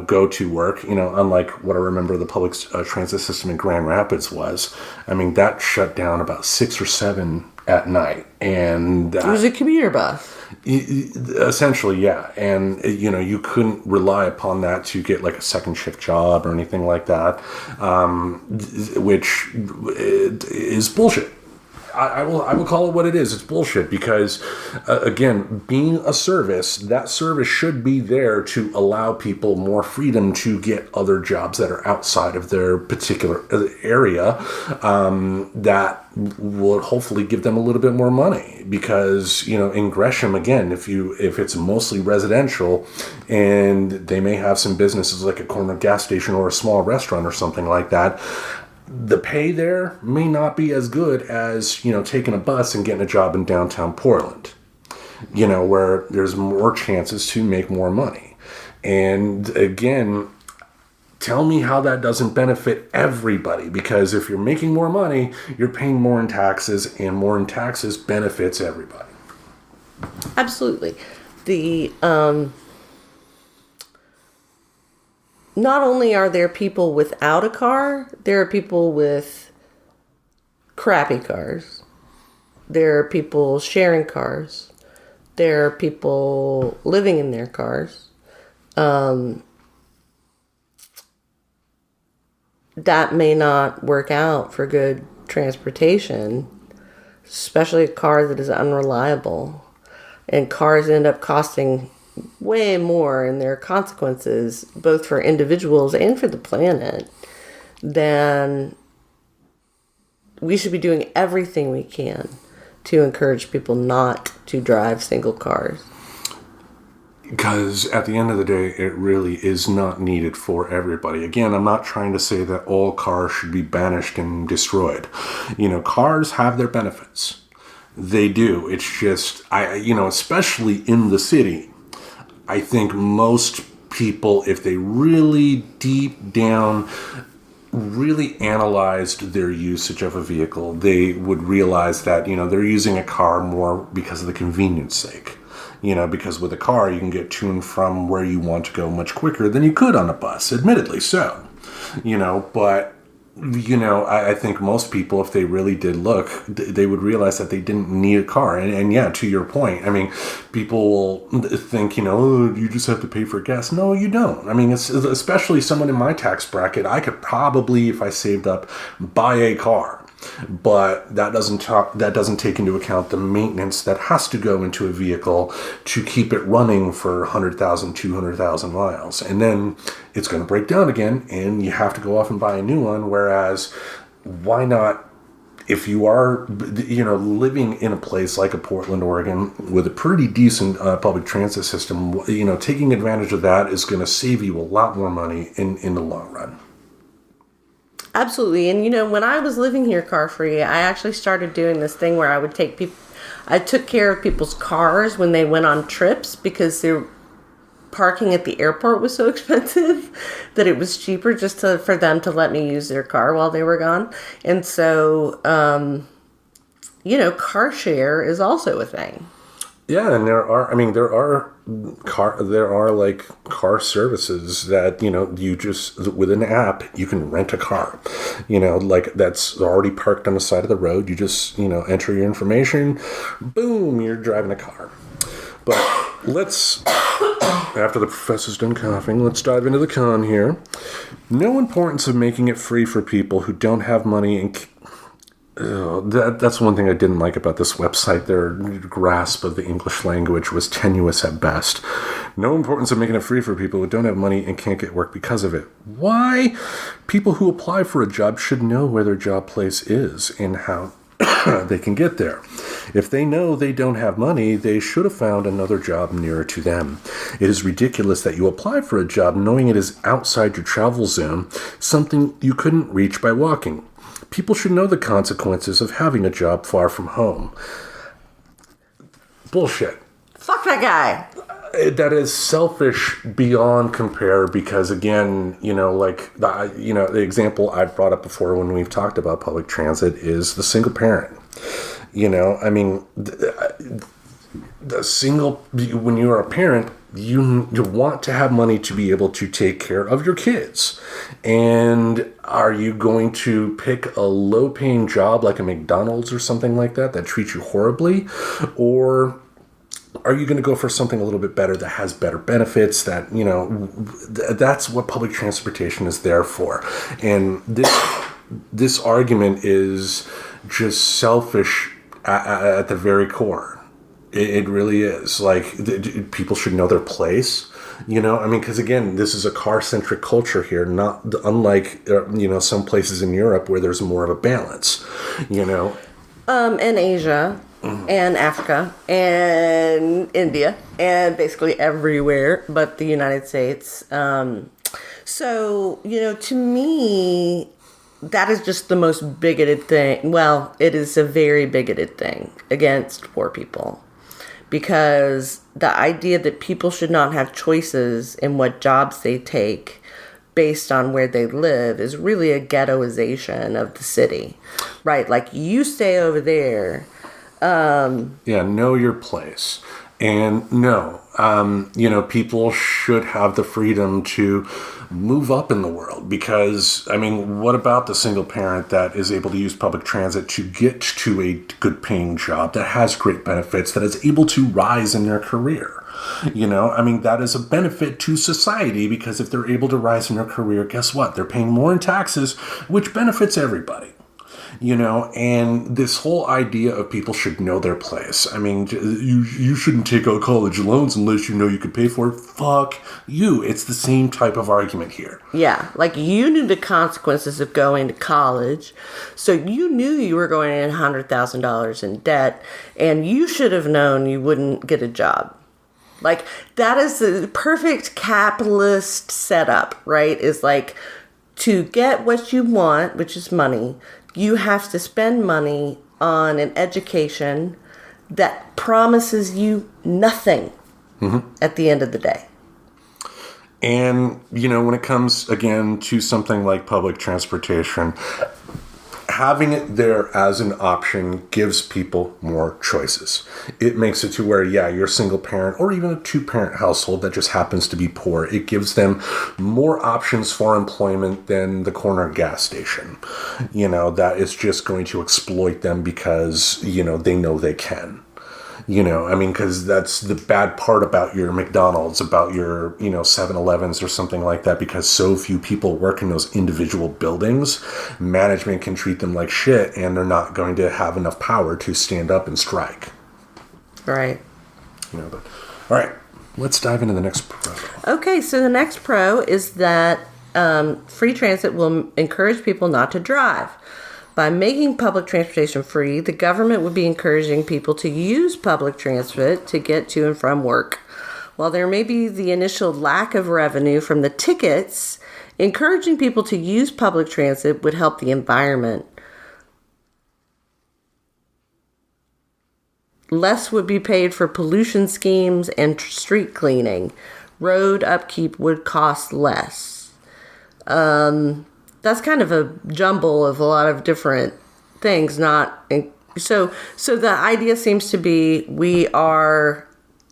S1: go to work, unlike what I remember the public transit system in Grand Rapids was. I mean, that shut down about 6 or 7 at night. And
S3: it was a commuter bus.
S1: Essentially, yeah. And, you couldn't rely upon that to get like a second shift job or anything like that, which is bullshit. I will call it what it is. It's bullshit because, again, being a service, that service should be there to allow people more freedom to get other jobs that are outside of their particular area that will hopefully give them a little bit more money. Because, in Gresham, again, if it's mostly residential and they may have some businesses like a corner gas station or a small restaurant or something like that, the pay there may not be as good as, taking a bus and getting a job in downtown Portland, where there's more chances to make more money. And again, tell me how that doesn't benefit everybody, because if you're making more money, you're paying more in taxes, and more in taxes benefits everybody.
S3: Absolutely. Not only are there people without a car, there are people with crappy cars. There are people sharing cars. There are people living in their cars. That may not work out for good transportation, especially a car that is unreliable. And cars end up costing way more in their consequences, both for individuals and for the planet, then we should be doing everything we can to encourage people not to drive single cars.
S1: Because at the end of the day, it really is not needed for everybody. Again, I'm not trying to say that all cars should be banished and destroyed. Cars have their benefits. They do. It's just, especially in the city, I think most people, if they really deep down really analyzed their usage of a vehicle, they would realize that, they're using a car more because of the convenience sake. Because with a car, you can get to and from where you want to go much quicker than you could on a bus, admittedly so. But I think most people, if they really did look, they would realize that they didn't need a car. And yeah, to your point, I mean, people will think, oh, you just have to pay for gas. No, you don't. I mean, it's, especially someone in my tax bracket, I could probably, if I saved up, buy a car. But that doesn't take into account the maintenance that has to go into a vehicle to keep it running for 100,000, 200,000 miles. And then it's going to break down again, and you have to go off and buy a new one. Whereas, why not, if you are, living in a place like a Portland, Oregon, with a pretty decent public transit system, taking advantage of that is going to save you a lot more money in the long run.
S3: Absolutely. And, when I was living here car-free, I actually started doing this thing where I took care of people's cars when they went on trips, because their parking at the airport was so expensive that it was cheaper just for them to let me use their car while they were gone. And so, car share is also a thing.
S1: Yeah, and there are like car services that, you just, with an app, you can rent a car, like that's already parked on the side of the road. You just, enter your information, boom, you're driving a car. But after the professor's done coughing, let's dive into the con here. No importance of making it free for people who don't have money and that's one thing I didn't like about this website. Their grasp of the English language was tenuous at best. No importance of making it free for people who don't have money and can't get work because of it. Why? People who apply for a job should know where their job place is and how they can get there. If they know they don't have money, they should have found another job nearer to them. It is ridiculous that you apply for a job knowing it is outside your travel zone, something you couldn't reach by walking. People should know the consequences of having a job far from home. Bullshit.
S3: Fuck that guy.
S1: That is selfish beyond compare because, again, the example I've brought up before when we've talked about public transit is the single parent. When you're a parent, you want to have money to be able to take care of your kids. And are you going to pick a low-paying job like a McDonald's or something like that treats you horribly? Or are you going to go for something a little bit better that has better benefits that, that's what public transportation is there for. And this argument is just selfish at the very core. It really is. Like, people should know their place, because again, this is a car-centric culture here, not unlike, some places in Europe where there's more of a balance,
S3: In Asia and Africa and India and basically everywhere but the United States. So, to me, that is just the most bigoted thing. Well, it is a very bigoted thing against poor people. Because the idea that people should not have choices in what jobs they take based on where they live is really a ghettoization of the city, right? Like, you stay over there.
S1: Know your place. And no, people should have the freedom to move up in the world because, what about the single parent that is able to use public transit to get to a good paying job that has great benefits, that is able to rise in their career? That is a benefit to society because if they're able to rise in their career, guess what? They're paying more in taxes, which benefits everybody. And this whole idea of people should know their place. You shouldn't take out college loans unless you know you can pay for it. Fuck you. It's the same type of argument here.
S3: Yeah, like you knew the consequences of going to college, so you knew you were going in $100,000 in debt, and you should have known you wouldn't get a job. Like, that is the perfect capitalist setup, right? Is like, to get what you want, which is money, you have to spend money on an education that promises you nothing at the end of the day.
S1: And, when it comes, again, to something like public transportation, having it there as an option gives people more choices. It makes it to where, you're a single parent or even a two-parent household that just happens to be poor. It gives them more options for employment than the corner gas station, that is just going to exploit them because, they know they can. Because that's the bad part about your McDonald's, about your, 7-Elevens or something like that, because so few people work in those individual buildings, management can treat them like shit, and they're not going to have enough power to stand up and strike.
S3: Right.
S1: All right, let's dive into the next pro.
S3: Okay, so the next pro is that free transit will encourage people not to drive. By making public transportation free, the government would be encouraging people to use public transit to get to and from work. While there may be the initial lack of revenue from the tickets, encouraging people to use public transit would help the environment. Less would be paid for pollution schemes and street cleaning. Road upkeep would cost less. That's kind of a jumble of a lot of different things, not So the idea seems to be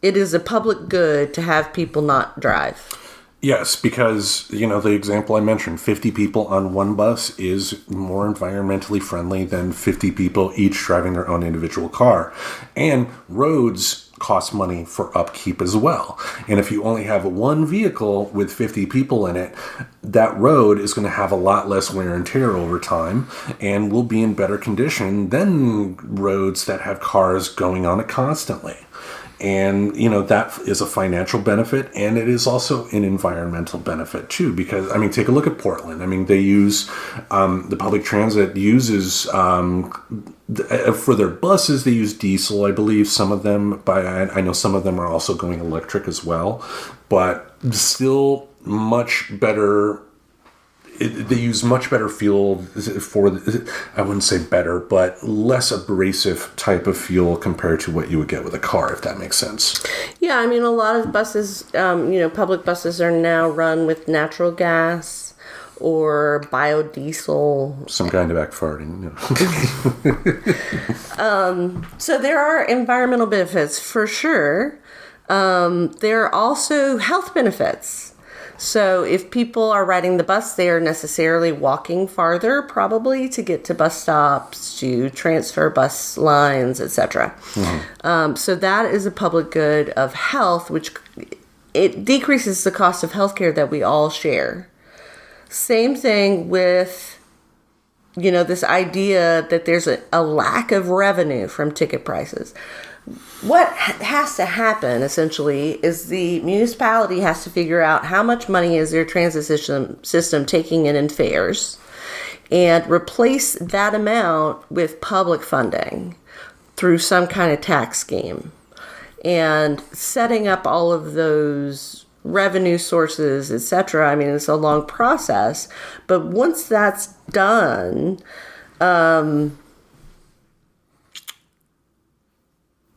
S3: it is a public good to have people not drive.
S1: Yes, because, the example I mentioned, 50 people on one bus is more environmentally friendly than 50 people each driving their own individual car. And roads cost money for upkeep as well. And if you only have one vehicle with 50 people in it, that road is going to have a lot less wear and tear over time and will be in better condition than roads that have cars going on it constantly. And, that is a financial benefit, and it is also an environmental benefit, too, because, take a look at Portland. They use, the public transit uses, for their buses, they use diesel, I believe, some of them, but I know some of them are also going electric as well, but still much better. They use much better fuel for, I wouldn't say better, but less abrasive type of fuel compared to what you would get with a car, if that makes sense.
S3: Yeah, a lot of buses, public buses are now run with natural gas or biodiesel.
S1: Some kind of back farting.
S3: So there are environmental benefits for sure. There are also health benefits. So if people are riding the bus, they are necessarily walking farther, probably, to get to bus stops, to transfer bus lines, etc. Mm-hmm. So that is a public good of health, which it decreases the cost of healthcare that we all share. Same thing with, this idea that there's a lack of revenue from ticket prices. What has to happen, essentially, is the municipality has to figure out how much money is their transit system taking in fares and replace that amount with public funding through some kind of tax scheme. And setting up all of those revenue sources, etc. It's a long process. But once that's done,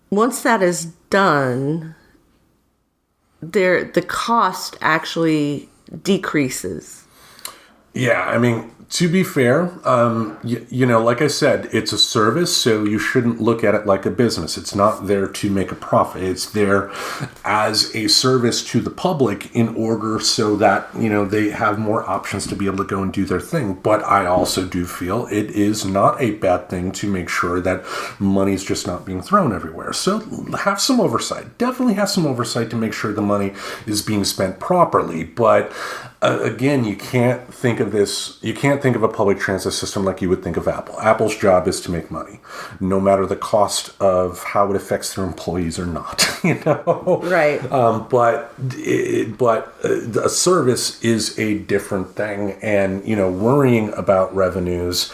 S3: once that is done, the cost actually decreases.
S1: Yeah, to be fair, like I said, it's a service, so you shouldn't look at it like a business. It's not there to make a profit. It's there as a service to the public in order so that, they have more options to be able to go and do their thing. But I also do feel it is not a bad thing to make sure that money's just not being thrown everywhere. So have some oversight. Definitely have some oversight to make sure the money is being spent properly. But again, you can't think of a public transit system like you would think of Apple. Apple's job is to make money, no matter the cost of how it affects their employees or not.
S3: Right.
S1: But a service is a different thing, and worrying about revenues,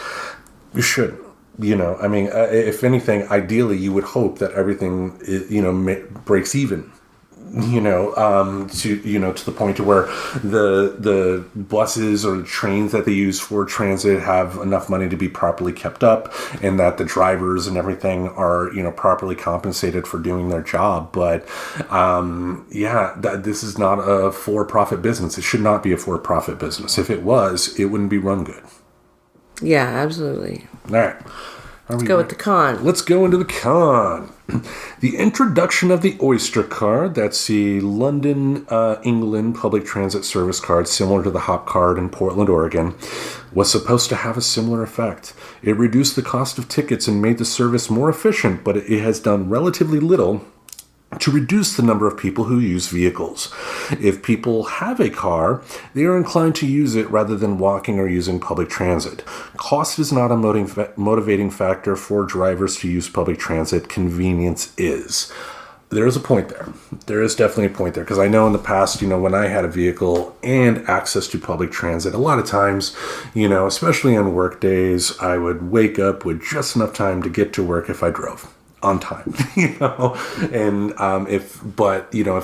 S1: you shouldn't. If anything, ideally, you would hope that everything breaks even. To the point to where the buses or the trains that they use for transit have enough money to be properly kept up, and that the drivers and everything are, properly compensated for doing their job. But, this is not a for-profit business. It should not be a for-profit business. If it was, it wouldn't be run good.
S3: Yeah, absolutely.
S1: All right.
S3: Let's go with the con.
S1: Let's go into the con. The introduction of the Oyster card, that's the London, England public transit service card, similar to the Hop card in Portland, Oregon, was supposed to have a similar effect. It reduced the cost of tickets and made the service more efficient, but it has done relatively little to reduce the number of people who use vehicles. If people have a car, they are inclined to use it rather than walking or using public transit. Cost is not a motivating factor for drivers to use public transit. Convenience is. There is a point there. There is definitely a point there, because I know in the past, when I had a vehicle and access to public transit, a lot of times, especially on work days, I would wake up with just enough time to get to work if I drove on time, and if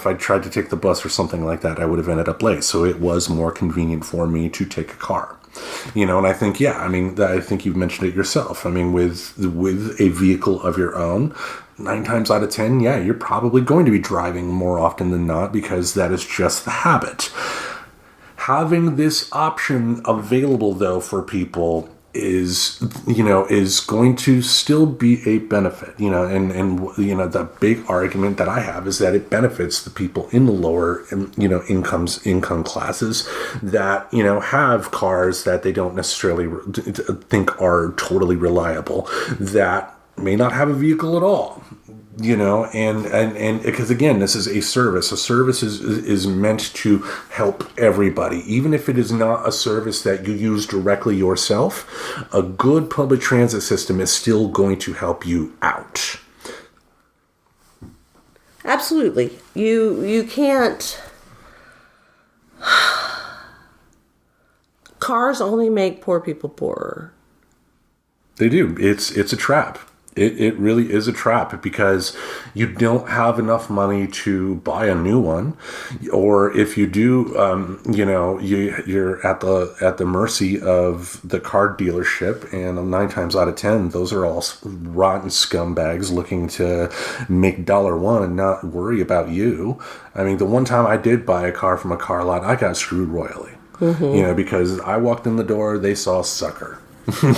S1: I tried to take the bus or something like that, I would have ended up late. So it was more convenient for me to take a car, and I think, I think you've mentioned it yourself. With a vehicle of your own, 9 times out of 10, you're probably going to be driving more often than not, because that is just the habit. Having this option available, though, for people is going to still be a benefit, and the big argument that I have is that it benefits the people in the lower, income classes that, have cars that they don't necessarily think are totally reliable, that may not have a vehicle at all. And because again, this is a service. A service is meant to help everybody, even if it is not a service that you use directly yourself. A good public transit system is still going to help you out.
S3: Absolutely. You can't. Cars only make poor people poorer.
S1: They do. It's a trap. It really is a trap, because you don't have enough money to buy a new one, or if you do, you're at the mercy of the car dealership, and 9 times out of 10, those are all rotten scumbags looking to make $1 and not worry about you. I mean, the one time I did buy a car from a car lot, I got screwed royally, because I walked in the door, they saw sucker. And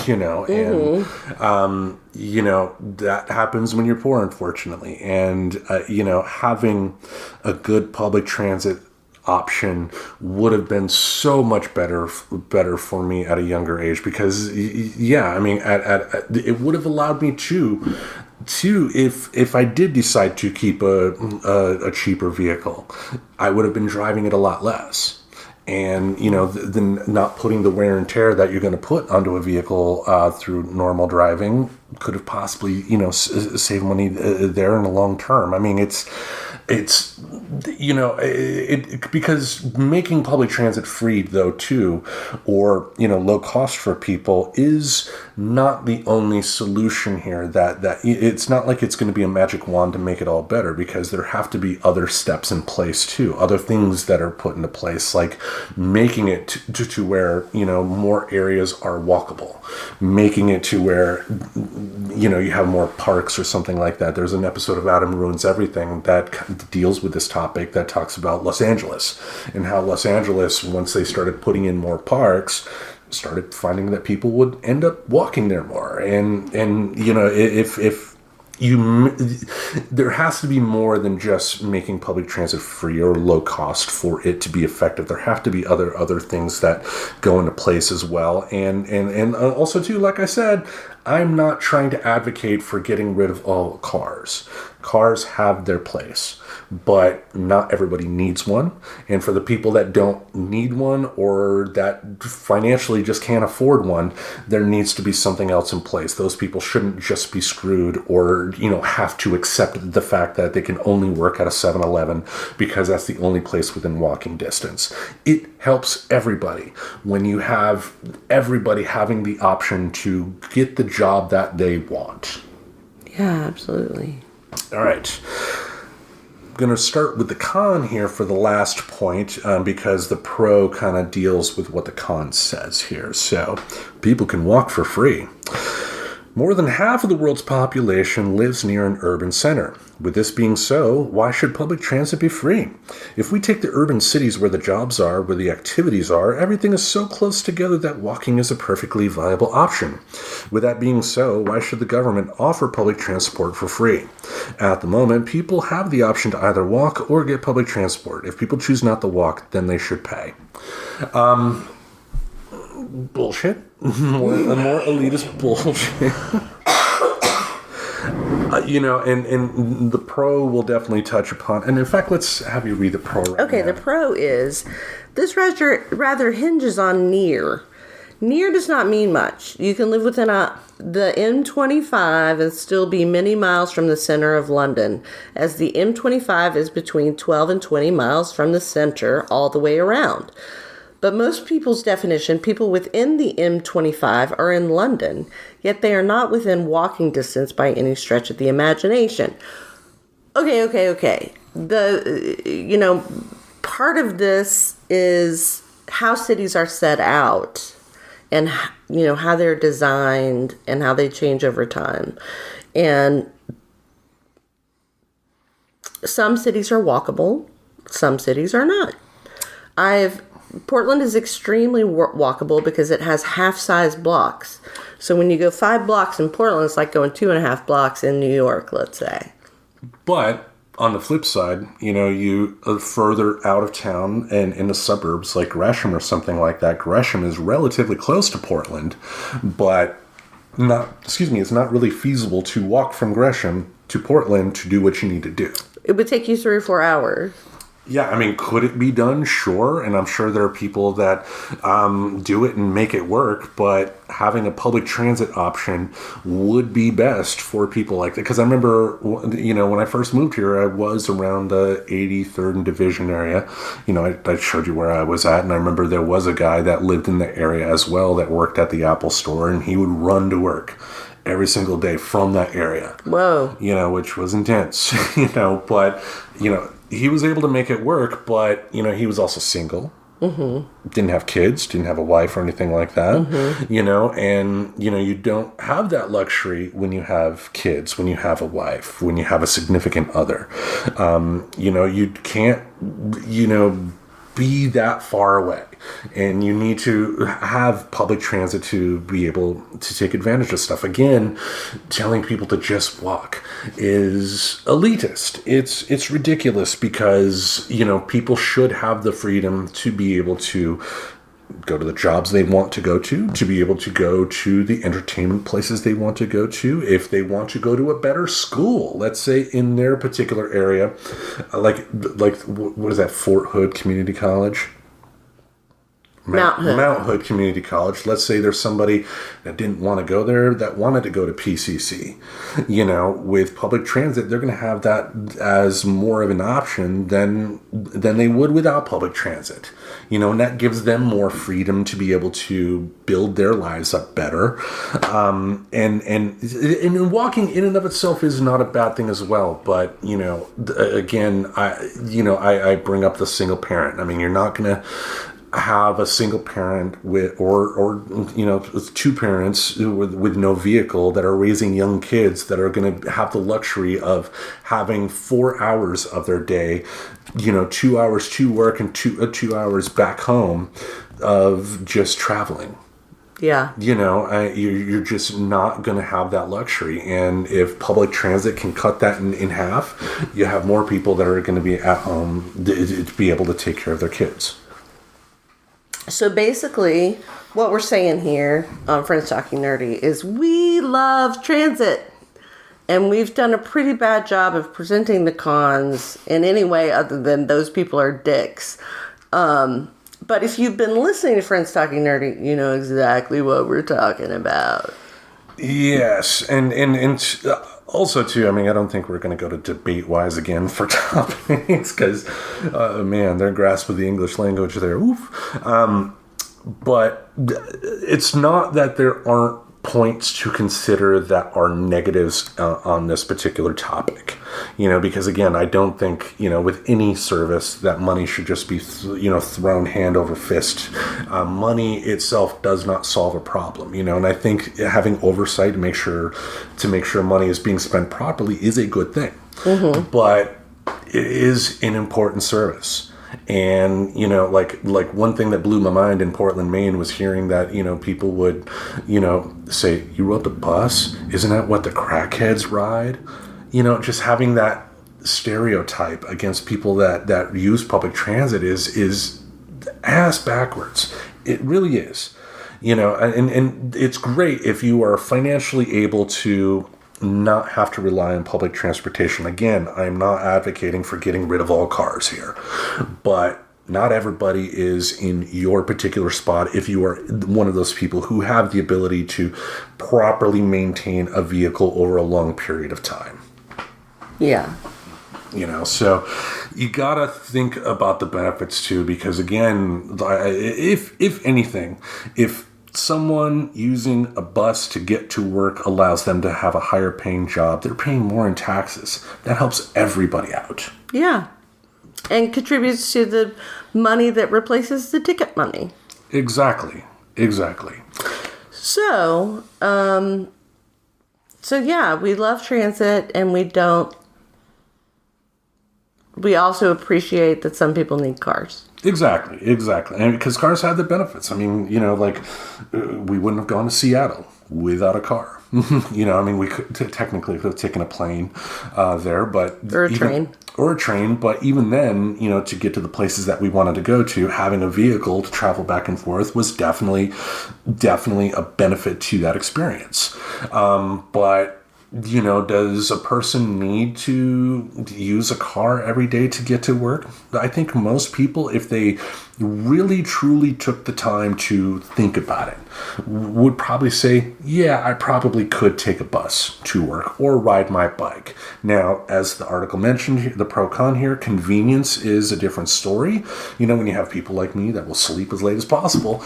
S1: that happens when you're poor, unfortunately. And having a good public transit option would have been so much better for me at a younger age, because it would have allowed me to if I did decide to keep a cheaper vehicle, I would have been driving it a lot less. And, then not putting the wear and tear that you're going to put onto a vehicle through normal driving could have possibly, saved money there in the long term. I mean, it's because making public transit free, though, too, or, low cost for people is not the only solution here. That it's not like it's going to be a magic wand to make it all better, because there have to be other steps in place, too. Other things that are put into place, like making it to where, more areas are walkable, making it to where, you have more parks or something like that. There's an episode of Adam Ruins Everything that deals with this topic, that talks about Los Angeles, and how Los Angeles, once they started putting in more parks, started finding that people would end up walking there more. And if there has to be more than just making public transit free or low cost for it to be effective. There have to be other things that go into place as well. And also too, like I said, I'm not trying to advocate for getting rid of all cars. Cars have their place, but not everybody needs one. And for the people that don't need one, or that financially just can't afford one, there needs to be something else in place. Those people shouldn't just be screwed, or, have to accept the fact that they can only work at a 7-Eleven because that's the only place within walking distance. It helps everybody when you have everybody having the option to get the job that they want.
S3: Yeah, absolutely.
S1: All right. I'm going to start with the con here for the last point, because the pro kind of deals with what the con says here. So, people can walk for free. More than half of the world's population lives near an urban center. With this being so, why should public transit be free? If we take the urban cities where the jobs are, where the activities are, everything is so close together that walking is a perfectly viable option. With that being so, why should the government offer public transport for free? At the moment, people have the option to either walk or get public transport. If people choose not to walk, then they should pay. Bullshit. more elitist bullshit. And the pro will definitely touch upon, and in fact, let's have you read the pro right
S3: Okay,
S1: now.
S3: the pro is, this rather hinges on near. Near does not mean much. You can live within the M25 and still be many miles from the center of London, as the M25 is between 12 and 20 miles from the center all the way around. But most people's definition, people within the M25 are in London, yet they are not within walking distance by any stretch of the imagination. Okay. Part of this is how cities are set out, and, how they're designed and how they change over time. And some cities are walkable, some cities are not. I've Portland is extremely walkable because it has half-size blocks. So when you go 5 blocks in Portland, it's like going 2.5 blocks in New York, let's say.
S1: But on the flip side, you are further out of town and in the suburbs like Gresham or something like that. Gresham is relatively close to Portland, but it's not really feasible to walk from Gresham to Portland to do what you need to do.
S3: It would take you 3 or 4 hours.
S1: Yeah, I mean, could it be done? Sure. And I'm sure there are people that do it and make it work, but having a public transit option would be best for people like that. Because I remember, when I first moved here, I was around the 83rd and Division area. I showed you where I was at, and I remember there was a guy that lived in the area as well that worked at the Apple store, and he would run to work every single day from that area.
S3: Whoa.
S1: Which was intense, but, he was able to make it work, but, he was also single. Mm-hmm. Didn't have kids, didn't have a wife or anything like that, and, you don't have that luxury when you have kids, when you have a wife, when you have a significant other. You can't, be that far away, and you need to have public transit to be able to take advantage of stuff. Again, telling people to just walk is elitist. It's ridiculous because people should have the freedom to be able to go to the jobs they want to be able to go to the entertainment places they want to go to, if they want to go to a better school, let's say in their particular area, like what is that, Fort Hood Community College? Mount Hood Community College. Let's say there's somebody that didn't want to go there that wanted to go to PCC. With public transit, they're going to have that as more of an option than they would without public transit. And that gives them more freedom to be able to build their lives up better. And walking in and of itself is not a bad thing as well. But, again, I bring up the single parent. I mean, you're not going to have a single parent with or two parents with no vehicle that are raising young kids that are going to have the luxury of having 4 hours of their day, 2 hours to work and 2 hours back home of just traveling.
S3: Yeah.
S1: You're just not going to have that luxury. And if public transit can cut that in half, you have more people that are going to be at home to be able to take care of their kids.
S3: So basically, what we're saying here on Friends Talking Nerdy is we love transit. And we've done a pretty bad job of presenting the cons in any way other than those people are dicks. But if you've been listening to Friends Talking Nerdy, you know exactly what we're talking about.
S1: Yes, and also, too, I mean, I don't think we're going to go to debate-wise again for topics because, their grasp of the English language there, oof. But it's not that there aren't points to consider that are negatives on this particular topic, because, again, I don't think, with any service that money should just be, thrown hand over fist. Money itself does not solve a problem, and I think having oversight to make sure money is being spent properly is a good thing. Mm-hmm. But it is an important service. And, like one thing that blew my mind in Portland, Maine was hearing that, people would, say, you rode the bus? Isn't that what the crackheads ride? Just having that stereotype against people that use public transit is ass backwards. It really is. And it's great if you are financially able to not have to rely on public transportation. Again, I'm not advocating for getting rid of all cars here, but not everybody is in your particular spot if you are one of those people who have the ability to properly maintain a vehicle over a long period of time.
S3: Yeah.
S1: So you gotta think about the benefits too, because again, if anything, if someone using a bus to get to work allows them to have a higher paying job, they're paying more in taxes. That helps everybody out. Yeah.
S3: And contributes to the money that replaces the ticket money.
S1: Exactly.
S3: So yeah, we love transit and we don't we also appreciate that some people need cars.
S1: Exactly. And because cars have the benefits. I mean, we wouldn't have gone to Seattle without a car. We technically could have taken a plane there, but
S3: Or a train.
S1: But even then, to get to the places that we wanted to go to, having a vehicle to travel back and forth was definitely a benefit to that experience. But does a person need to use a car every day to get to work? I think most people, if they really truly took the time to think about it, would probably say, yeah, I probably could take a bus to work or ride my bike. Now, as the article mentioned, the pro-con here, convenience is a different story. When you have people like me that will sleep as late as possible,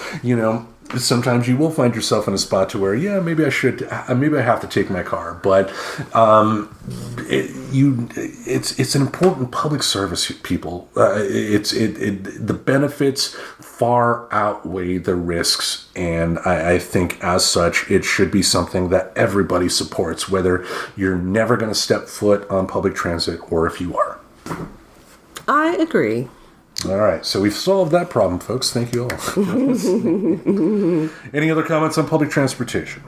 S1: sometimes you will find yourself in a spot to where, yeah, maybe I have to take my car, but it's an important public service, people. The benefits far outweigh the risks, and I think as such, it should be something that everybody supports, whether you're never going to step foot on public transit or if you are.
S3: I agree.
S1: All right, so we've solved that problem, folks. Thank you all. Any other comments on public transportation?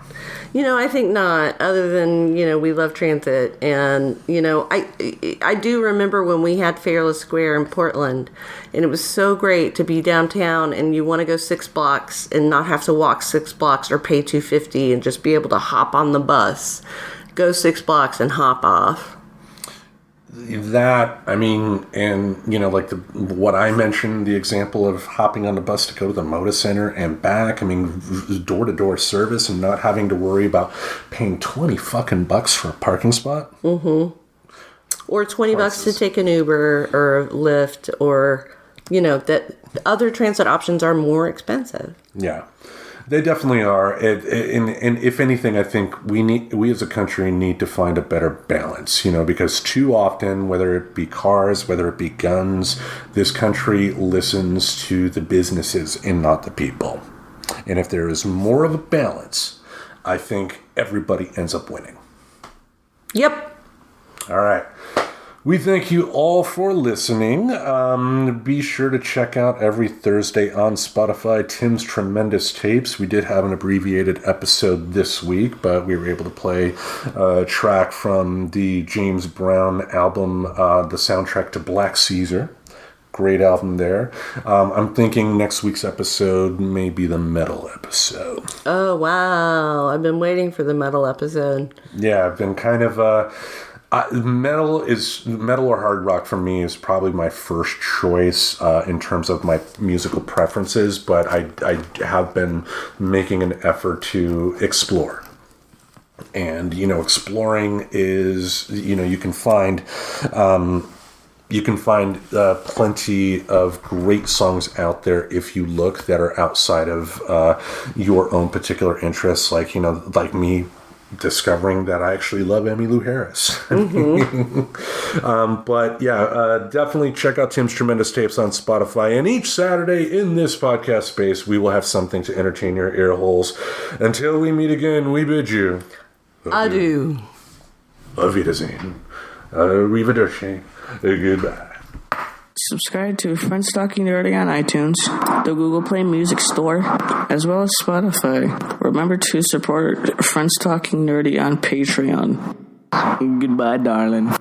S3: I think not, other than, we love transit. And, I do remember when we had Fearless Square in Portland, and it was so great to be downtown and you want to go 6 blocks and not have to walk 6 blocks or pay $2.50 and just be able to hop on the bus, go 6 blocks and hop off.
S1: That, what I mentioned, the example of hopping on the bus to go to the Moda Center and back, door-to-door service and not having to worry about paying $20 for a parking spot.
S3: Mm-hmm. Or $20 to take an Uber or a Lyft, or, that other transit options are more expensive.
S1: Yeah. They definitely are, and if anything, I think we as a country need to find a better balance, because too often, whether it be cars, whether it be guns, this country listens to the businesses and not the people. And if there is more of a balance, I think everybody ends up winning.
S3: Yep.
S1: All right. We thank you all for listening. Be sure to check out every Thursday on Spotify Tim's Tremendous Tapes. We did have an abbreviated episode this week, but we were able to play a track from the James Brown album, the soundtrack to Black Caesar. Great album there. I'm thinking next week's episode may be the metal episode.
S3: Oh, wow. I've been waiting for the metal episode.
S1: Yeah, I've been kind of... metal or hard rock for me is probably my first choice in terms of my musical preferences, but I have been making an effort to explore. And exploring is you can find plenty of great songs out there if you look that are outside of your own particular interests, like me discovering that I actually love Emmylou Harris.
S3: Mm-hmm.
S1: But yeah, definitely check out Tim's Tremendous Tapes on Spotify. And each Saturday in this podcast space, we will have something to entertain your ear holes. Until we meet again, we bid you
S3: adieu.
S1: Auf Wiedersehen. Arrivederci. Goodbye.
S4: Subscribe to Friends Talking Nerdy on iTunes, the Google Play Music Store, as well as Spotify. Remember to support Friends Talking Nerdy on Patreon. Goodbye, darling.